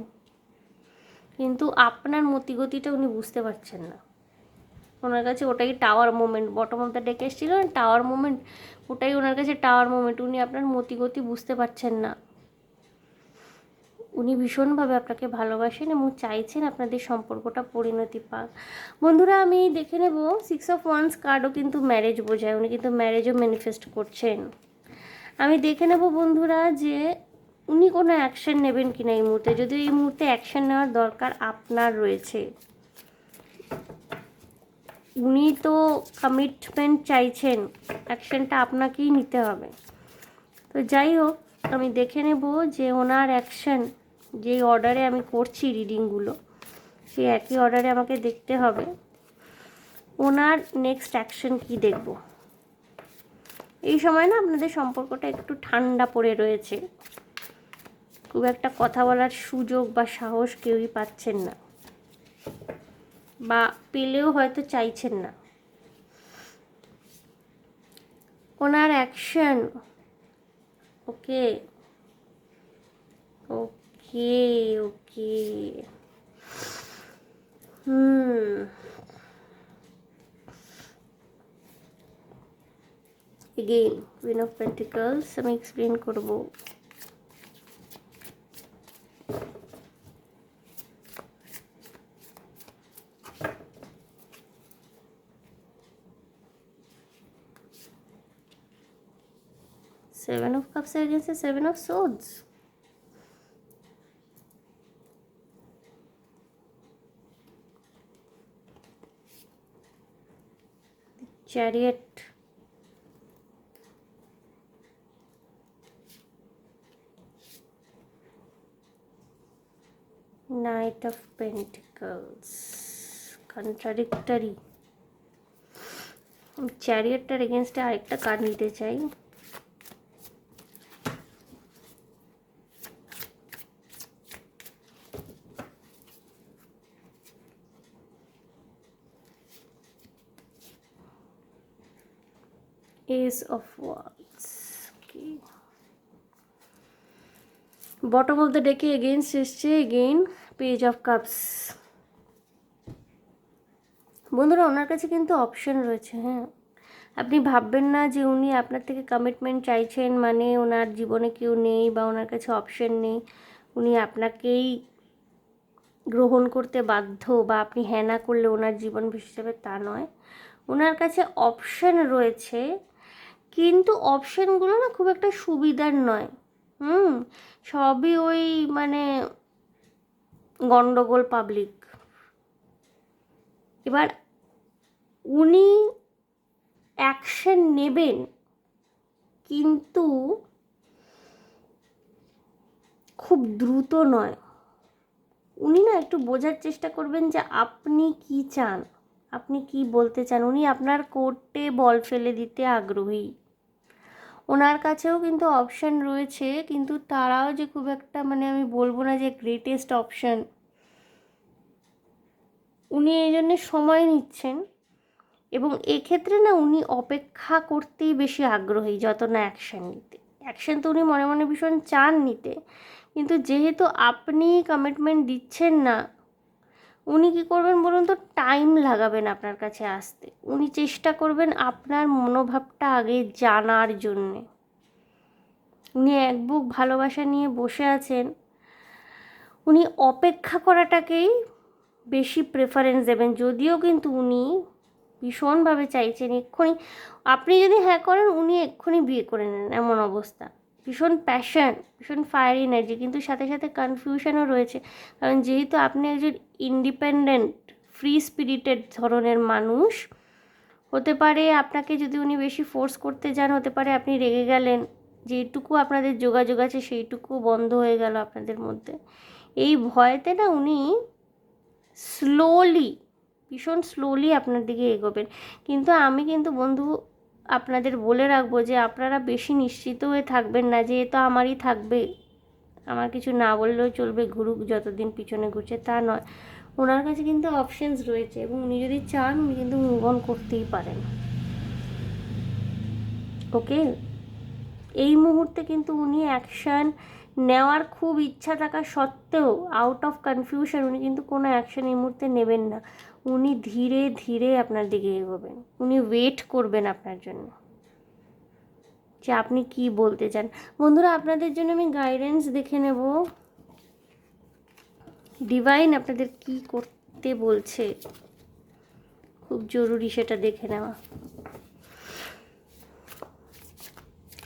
কিন্তু আপনার মতিগতিটা উনি বুঝতে পারছেন না। ওনার কাছে ওটাই tower moment, bottom of the ডেকে এসেছিল না টাওয়ার মোমেন্ট, ওটাই ওনার কাছে টাওয়ার মোমেন্ট। উনি আপনার মতিগতি বুঝতে পারছেন না। উনি ভীষণভাবে আপনাকে ভালোবাসেন এবং চাইছেন আপনাদের সম্পর্কটা পরিণতি পাক। বন্ধুরা আমি দেখে নেব 6 of Wands কার্ডও কিন্তু ম্যারেজ বোঝায়, উনি কিন্তু ম্যারেজও ম্যানিফেস্ট করছেন। আমি দেখে নেব বন্ধুরা যে উনি কোনো অ্যাকশন নেবেন কিনা এই মুহূর্তে, যদি এই মুহূর্তে অ্যাকশন নেওয়ার দরকার আপনার রয়েছে। উনি তো কমিটমেন্ট চাইছেন, অ্যাকশনটা আপনাকেই নিতে হবে। তো যাই হোক, আমি দেখে নেব যে ওনার অ্যাকশন, যেই অর্ডারে আমি করছি রিডিংগুলো, সেই একই অর্ডারে আমাকে দেখতে হবে ওনার নেক্সট অ্যাকশন কি দেখব। এই সময় না আপনাদের সম্পর্কটা একটু ঠান্ডা পড়ে রয়েছে, খুব একটা কথা বলার সুযোগ বা সাহস কেউই পাচ্ছেন না, বা পেলেও হয়তো চাইছেন না। ওনার action, okay okay okay again queen of pentacles, আমি এক্সপ্লেন করবো। Seven of Cups against the Seven of Swords. Chariot. Knight of Pentacles. Contradictory. চ্যারিয়টটার এগেনস্টে আরেকটা কার্ড নিতে চাই। Ace of Wands. Okay. Bottom of the deck against এসছে again Page of Cups. বন্ধুরা ওনার কাছে কিন্তু অপশন রয়েছে। হ্যাঁ, আপনি ভাববেন না যে উনি আপনার থেকে কমিটমেন্ট চাইছেন মানে ওনার জীবনে কেউ নেই বা ওনার কাছে অপশন নেই, উনি আপনাকেই গ্রহণ করতে বাধ্য, বা আপনি হ্যাঁ না করলে ওনার জীবন হিসেবে তা নয়। ওনার কাছে অপশান রয়েছে, কিন্তু অপশানগুলো না খুব একটা সুবিধার নয়। সবই ওই মানে গন্ডগোল পাবলিক। এবার উনি অ্যাকশন নেবেন, কিন্তু খুব দ্রুত নয়। উনি না একটু বোঝার চেষ্টা করবেন যে আপনি কি চান, আপনি কি বলতে চান। উনি আপনার কোর্টে বল ফেলে দিতে আগ্রহী। ওনার কাছেও কিন্তু অপশান রয়েছে, কিন্তু তারাও যে খুব একটা মানে আমি বলবো না যে গ্রেটেস্ট অপশান। উনি এই জন্যে সময় নিচ্ছেন, এবং এক্ষেত্রে না উনি অপেক্ষা করতেই বেশি আগ্রহী যত না অ্যাকশান নিতে। অ্যাকশান তো উনি মনে মনে ভীষণ চান নিতে, কিন্তু যেহেতু আপনি কমিটমেন্ট দিচ্ছেন না, উনি কী করবেন বলুন তো, টাইম লাগাবেন আপনার কাছে আসতে। উনি চেষ্টা করবেন আপনার মনোভাবটা আগে জানার জন্যে। উনি এক বুক ভালোবাসা নিয়ে বসে আছেন, উনি অপেক্ষা করাটাকেই বেশি প্রেফারেন্স দেবেন। যদিও কিন্তু উনি ভীষণভাবে চাইছেন এক্ষুনি, আপনি যদি হ্যাঁ করেন উনি এক্ষুনি বিয়ে করে নেন, এমন অবস্থা। ভীষণ প্যাশন, ভীষণ ফায়ার এনার্জি, কিন্তু সাথে সাথে কনফিউশনও রয়েছে। কারণ যেহেতু আপনি একজন ইন্ডিপেন্ডেন্ট ফ্রি স্পিরিটেড ধরনের মানুষ, হতে পারে আপনাকে যদি উনি বেশি ফোর্স করতে যান, হতে পারে আপনি রেগে গেলেন, যেটুকু আপনাদের যোগাযোগ আছে সেইটুকু বন্ধ হয়ে গেল আপনাদের মধ্যে। এই ভয়েতে না উনি স্লোলি, ভীষণ স্লোলি আপনার দিকে এগোবেন। কিন্তু আমি কিন্তু বন্ধু আপনাদের বলে রাখবো যে আপনারা বেশি নিশ্চিত হয়ে থাকবেন না যে এ তো আমারই থাকবে, আমার কিছু না বললেও চলবে, ঘুরুক যতদিন পিছনে ঘুরছে, তা নয়। ওনার কাছে কিন্তু অপশানস রয়েছে, এবং উনি যদি চান উনি কিন্তু মুভ অন করতেই পারেন। ওকে, এই মুহূর্তে কিন্তু উনি অ্যাকশান নেওয়ার খুব ইচ্ছা থাকা সত্ত্বেও আউট অফ কনফিউশন উনি কিন্তু কোনো অ্যাকশান এই মুহূর্তে নেবেন না। উনি ধীরে ধীরে আপনার দিকে এগোবেন, উনি ওয়েট করবেন আপনার জন্য যে আপনি কি বলতে চান। বন্ধুরা, আপনাদের জন্য আমি গাইডেন্স দেখে নেব, ডিভাইন আপনাদের কি করতে বলছে, খুব জরুরি সেটা দেখে নেওয়া।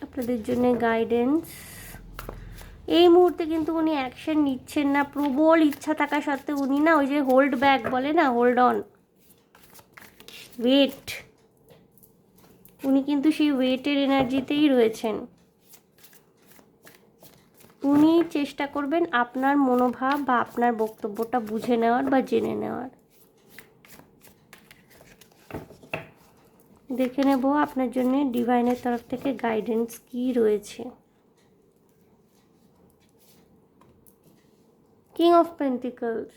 আপনাদের জন্য গাইডেন্স, এই মুহূর্তে কিন্তু উনি অ্যাকশন নিচ্ছেন না, প্রবল ইচ্ছা থাকা সত্ত্বেও উনি না ওই যে হোল্ড ব্যাক বলে না, হোল্ড অন, ওয়েট, উনি কিন্তু সেই ওয়েটের এনার্জিতেই রয়েছেন। উনি চেষ্টা করবেন আপনার মনোভাব বা আপনার বক্তব্যটা বুঝে নেওয়ার বা জেনে নেওয়ার। দেখে নেব আপনার জন্য ডিভাইনের তরফ থেকে গাইডেন্স কি রয়েছে। King of pentacles,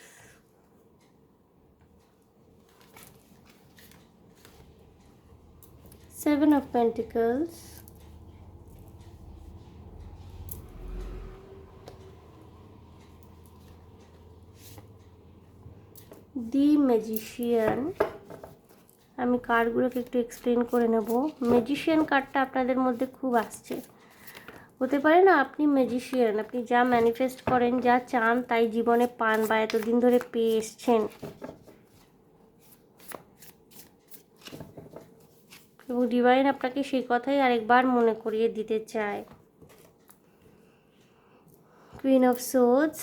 seven of pentacles, the magician. আমি কার্ডগুলোকে একটু এক্সপ্লেন করে নেব। ম্যাজিশিয়ান কার্ডটা আপনাদের মধ্যে খুব আসছে। হতে পারে না আপনি ম্যাজিশিয়ান, আপনি যা ম্যানিফেস্ট করেন, যা চান তাই জীবনে পান বা এতদিন ধরে পেয়ে এসছেন, এবং ডিভাইন আপনাকে সেই কথাই আরেকবার মনে করিয়ে দিতে চায়। Queen of swords,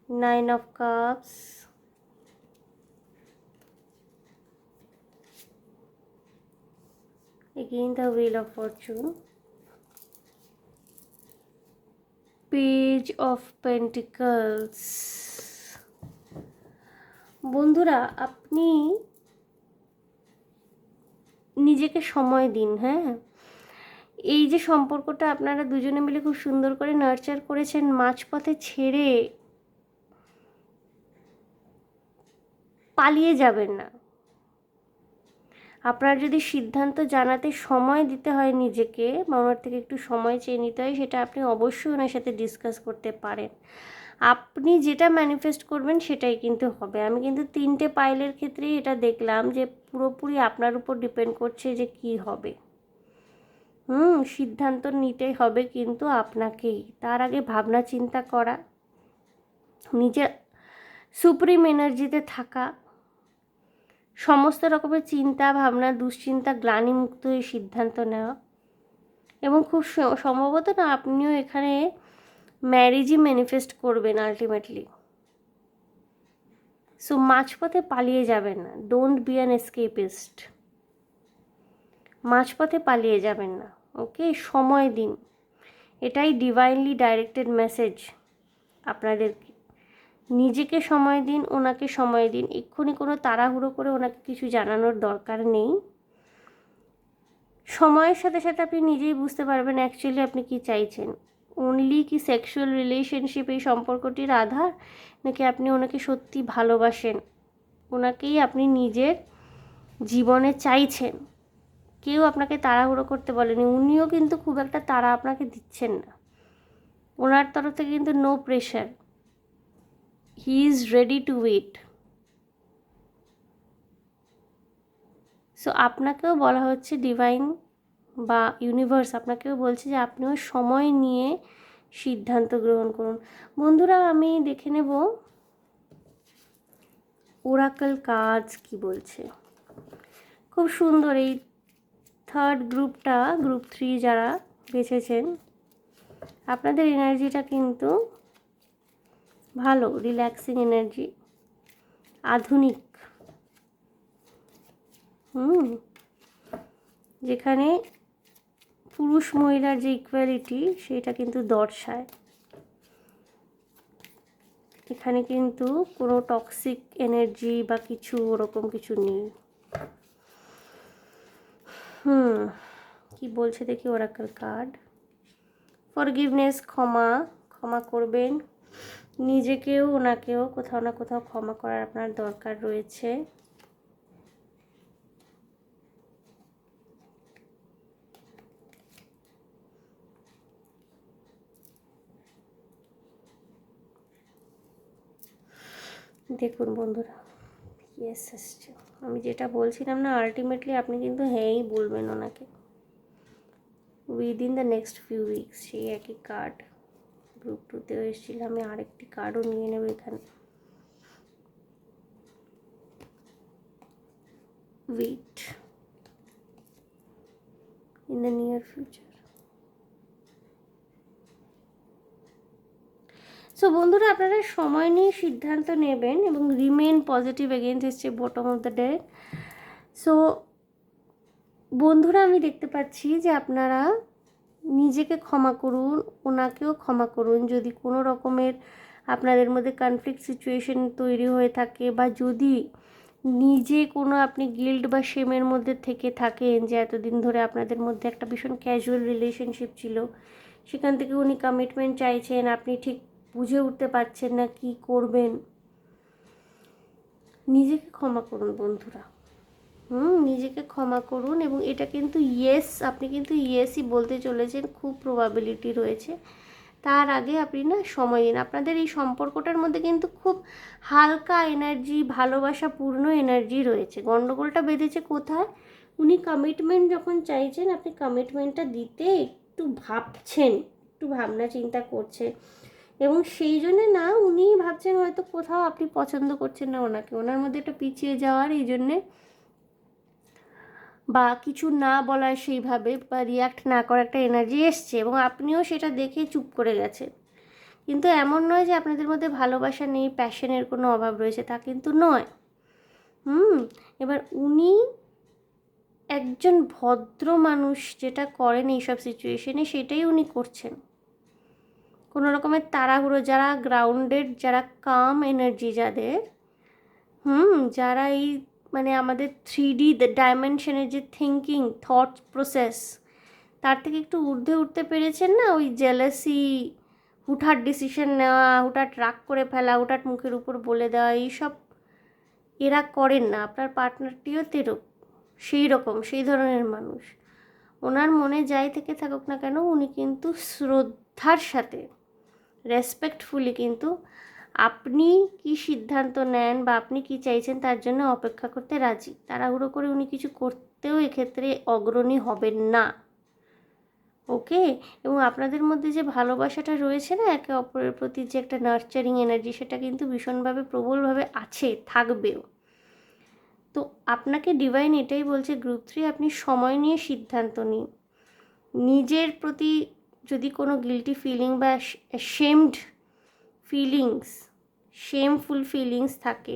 nine of cups, again the wheel of fortune, page of pentacles। বন্ধুরা, আপনি নিজেকে সময় দিন। হ্যাঁ, এই যে সম্পর্কটা আপনারা দুজনে মিলে খুব সুন্দর করে নার্চার করেছেন, মাঝপথে ছেড়ে পালিয়ে যাবেন না। আপনার যদি সিদ্ধান্ত জানাতে সময় দিতে হয় নিজেকে, বা ওনার থেকে একটু সময় চেয়ে নিতে হয়, সেটা আপনি অবশ্যই ওনার সাথে ডিসকাস করতে পারেন। আপনি যেটা ম্যানিফেস্ট করবেন সেটাই কিন্তু হবে। আমি কিন্তু তিনটে পাইলের ক্ষেত্রেই এটা দেখলাম যে পুরোপুরি আপনার উপর ডিপেন্ড করছে যে কি হবে। সিদ্ধান্ত নিতে হবে কিন্তু আপনাকেই, তার আগে ভাবনা চিন্তা করা, নিজের সুপ্রিম এনার্জিতে থাকা, সমস্ত রকমের চিন্তা ভাবনা দুশ্চিন্তা গ্লানিমুক্ত হয়ে সিদ্ধান্ত নেওয়া, এবং খুব সম্ভবত না আপনিও এখানে ম্যারেজই ম্যানিফেস্ট করবেন আলটিমেটলি। সো মাঝপথে পালিয়ে যাবেন না, ডোন্ট বি অ্যান এসকেপিস্ট। মাঝপথে পালিয়ে যাবেন না, ওকে? সময় দিন, এটাই ডিভাইনলি ডাইরেক্টেড মেসেজ আপনাদেরকে। নিজেকে সময় দিন, ওনাকে সময় দিন। এক্ষুনি কোনো তাড়াহুড়ো করে ওনাকে কিছু জানানোর দরকার নেই। সময়ের সাথে সাথে আপনি নিজেই বুঝতে পারবেন অ্যাকচুয়ালি আপনি কি চাইছেন। অনলি কি সেক্সুয়াল রিলেশনশিপ এই সম্পর্কটির আধার, নাকি আপনি ওনাকে সত্যি ভালোবাসেন, ওনাকেই আপনি নিজের জীবনে চাইছেন। কেউ আপনাকে তাড়াহুড়ো করতে বলেনি, উনিও কিন্তু খুব একটা তাড়া আপনাকে দিচ্ছেন না। ওনার তরফ থেকে কিন্তু no pressure, he is ready to wait. So আপনাকেও বলা হচ্ছে, ডিভাইন বা ইউনিভার্স আপনাকেও বলছে যে আপনিও সময় নিয়ে সিদ্ধান্ত গ্রহণ করুন। বন্ধুরা, আমি দেখে নেব ওরাকল কার্ডস কি বলছে। খুব সুন্দর এই থার্ড গ্রুপটা, গ্রুপ 3 যারা বেছেছেন, আপনাদের এনার্জিটা কিন্তু ভালো, রিল্যাক্সিং এনার্জি, আধুনিক, যেখানে পুরুষ মহিলার যে ইকুয়ালিটি সেটা কিন্তু দর্শায়। এখানে কিন্তু কোনো টক্সিক এনার্জি বা কিছু ওরকম কিছু নেই। কি বলছে দেখি ওরাকল কার্ড। ফরগিভনেস, ক্ষমা করবেন। নিজেকেও ওনাকেও কোথাও না কোথাও ক্ষমা করার আপনার দরকার রয়েছে। দেখুন বন্ধুরা, ইয়েস এসছে। আমি যেটা বলছিলাম না, আলটিমেটলি আপনি কিন্তু হ্যাঁই বলবেন ওনাকে within the next few weeks. সেই একই কার্ড গ্রুপ 2তেও এসেছিল। আমি আরেকটি কার্ডও নিয়ে নেব এখানে। Wait in the near future. So বন্ধুরা, আপনারা সময় নিয়ে সিদ্ধান্ত নেবেন এবং রিমেন পজিটিভ এগেইনস্ট এসছে bottom of the deck. So বন্ধুরা, আমি দেখতে পাচ্ছি যে আপনারা নিজেকে ক্ষমা করুন, ওনাকেও ক্ষমা করুন যদি কোনো রকমের আপনাদের মধ্যে কনফ্লিক্ট সিচুয়েশন তৈরি হয়ে থাকে, বা যদি নিজে কোনো আপনি গিল্ট বা শেমের মধ্যে থেকে থাকেন যে এতদিন ধরে আপনাদের মধ্যে একটা ভীষণ ক্যাজুয়াল রিলেশনশিপ ছিল, সেখান থেকে উনি কমিটমেন্ট চাইছেন, আপনি ঠিক বুঝে উঠতে পারছেন না কি করবেন। নিজেকে ক্ষমা করুন বন্ধুরা, নিজেকে ক্ষমা করুন। এবং এটা কিন্তু ইয়েস, আপনি কিন্তু ইয়েসই বলতে চলেছেন, খুব প্রবাবিলিটি রয়েছে। তার আগে আপনি না সময় দিন। আপনাদের এই সম্পর্কটার মধ্যে কিন্তু খুব হালকা এনার্জি, ভালোবাসাপূর্ণ এনার্জি রয়েছে। গণ্ডগোলটা বেঁধেছে কোথায়? উনি কমিটমেন্ট যখন চাইছেন, আপনি কমিটমেন্টটা দিতে একটু ভাবছেন, একটু ভাবনা চিন্তা করছে, এবং সেই জন্যে না উনি ভাবছেন হয়তো কোথাও আপনি পছন্দ করছেন না ওনাকে, ওনার মধ্যে একটা পিছিয়ে যাওয়ার, এই জন্যে বা কিছু না বলার সেইভাবে বা রিয়াক্ট না করার একটা এনার্জি এসছে, এবং আপনিও সেটা দেখে চুপ করে গেছেন। কিন্তু এমন নয় যে আপনাদের মধ্যে ভালোবাসা নেই, প্যাশনের কোনো অভাব রয়েছে, তা কিন্তু নয়। এবার উনি একজন ভদ্র মানুষ, যেটা করেন এইসব সিচুয়েশনে সেটাই উনি করছেন। কোনো রকমের তাড়াহুড়ো, যারা গ্রাউন্ডেড, যারা কাম এনার্জি, যাদের যারা এই মানে আমাদের 3D ডাইমেনশনের যে থিঙ্কিং থট প্রসেস, তার থেকে একটু ঊর্ধ্বে উঠতে পেরেছেন না, ওই জেলাসি, হুটহাট ডিসিশন নেওয়া, হুটহাট রাগ করে ফেলা, হুটহাট মুখের উপর বলে দেওয়া, এইসব এরা করেন না। আপনার পার্টনারটিও সেই ধরনের মানুষ। ওনার মনে যাই থেকে থাকুক না কেন, উনি কিন্তু শ্রদ্ধার সাথে, রেসপেক্টফুলি কিন্তু আপনি কি সিদ্ধান্ত নেন বা আপনি কি চাইছেন তার জন্য অপেক্ষা করতে রাজি। তাড়াহুড়ো করে উনি কিছু করতেও এক্ষেত্রে অগ্রণী হবেন না। ওকে, এবং আপনাদের মধ্যে যে ভালোবাসাটা রয়েছে না একে অপরের প্রতি, যে একটা নার্চারিং এনার্জি, সেটা কিন্তু ভীষণভাবে প্রবলভাবে আছে, থাকবেও। তো আপনাকে ডিভাইন এটাই বলছে গ্রুপ 3, আপনি সময় নিয়ে সিদ্ধান্ত নিন। নিজের প্রতি যদি কোনো গিল্টি ফিলিং বা শেমড ফিলিংস, শেমফুল ফিলিংস থাকে,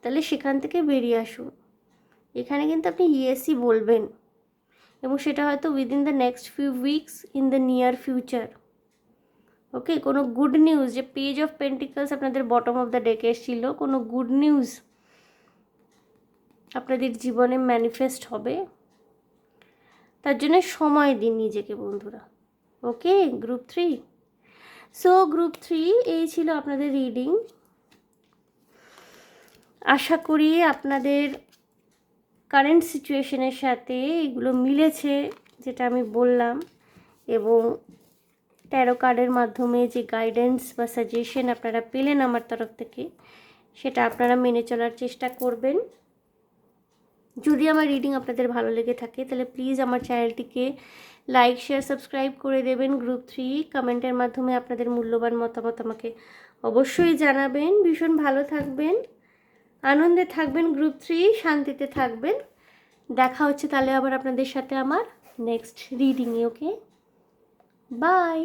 তাহলে সেখান থেকে বেরিয়ে আসুন। এখানে কিন্তু আপনি ইয়েসই বলবেন, এবং সেটা হয়তো within the next few weeks, in the near future. Okay, কোনো গুড নিউজ, যে পেজ অফ পেন্টিকলস আপনাদের বটম অফ দ্য ডেকে এসেছিল, কোনো গুড নিউজ আপনাদের জীবনে ম্যানিফেস্ট হবে। তার জন্য সময় দিন নিজেকে বন্ধুরা। ওকে গ্রুপ 3। সো গ্রুপ 3, এই ছিল আপনাদের রিডিং। আশা করি আপনাদের কারেন্ট সিচুয়েশনের সাথে এগুলো মিলেছে যেটা আমি বললাম, এবং ট্যারো কার্ডের মাধ্যমে যে গাইডেন্স বা সাজেশন আপনারা পেলেন আমার তরফ থেকে, সেটা আপনারা মেনে চলার চেষ্টা করবেন। যদি আমার রিডিং আপনাদের ভালো লেগে থাকে তাহলে প্লিজ আমার চ্যানেলটিকে লাইক, শেয়ার, সাবস্ক্রাইব করে দেবেন। গ্রুপ 3 কমেন্টের মাধ্যমে আপনাদের মূল্যবান মতামত আমাকে অবশ্যই জানাবেন। ভীষণ ভালো থাকবেন, আনন্দে থাকবেন গ্রুপ 3, শান্তিতে থাকবেন। দেখা হচ্ছে তাহলে আবার আপনাদের সাথে আমার নেক্সট রিডিংয়ে। Okay, by.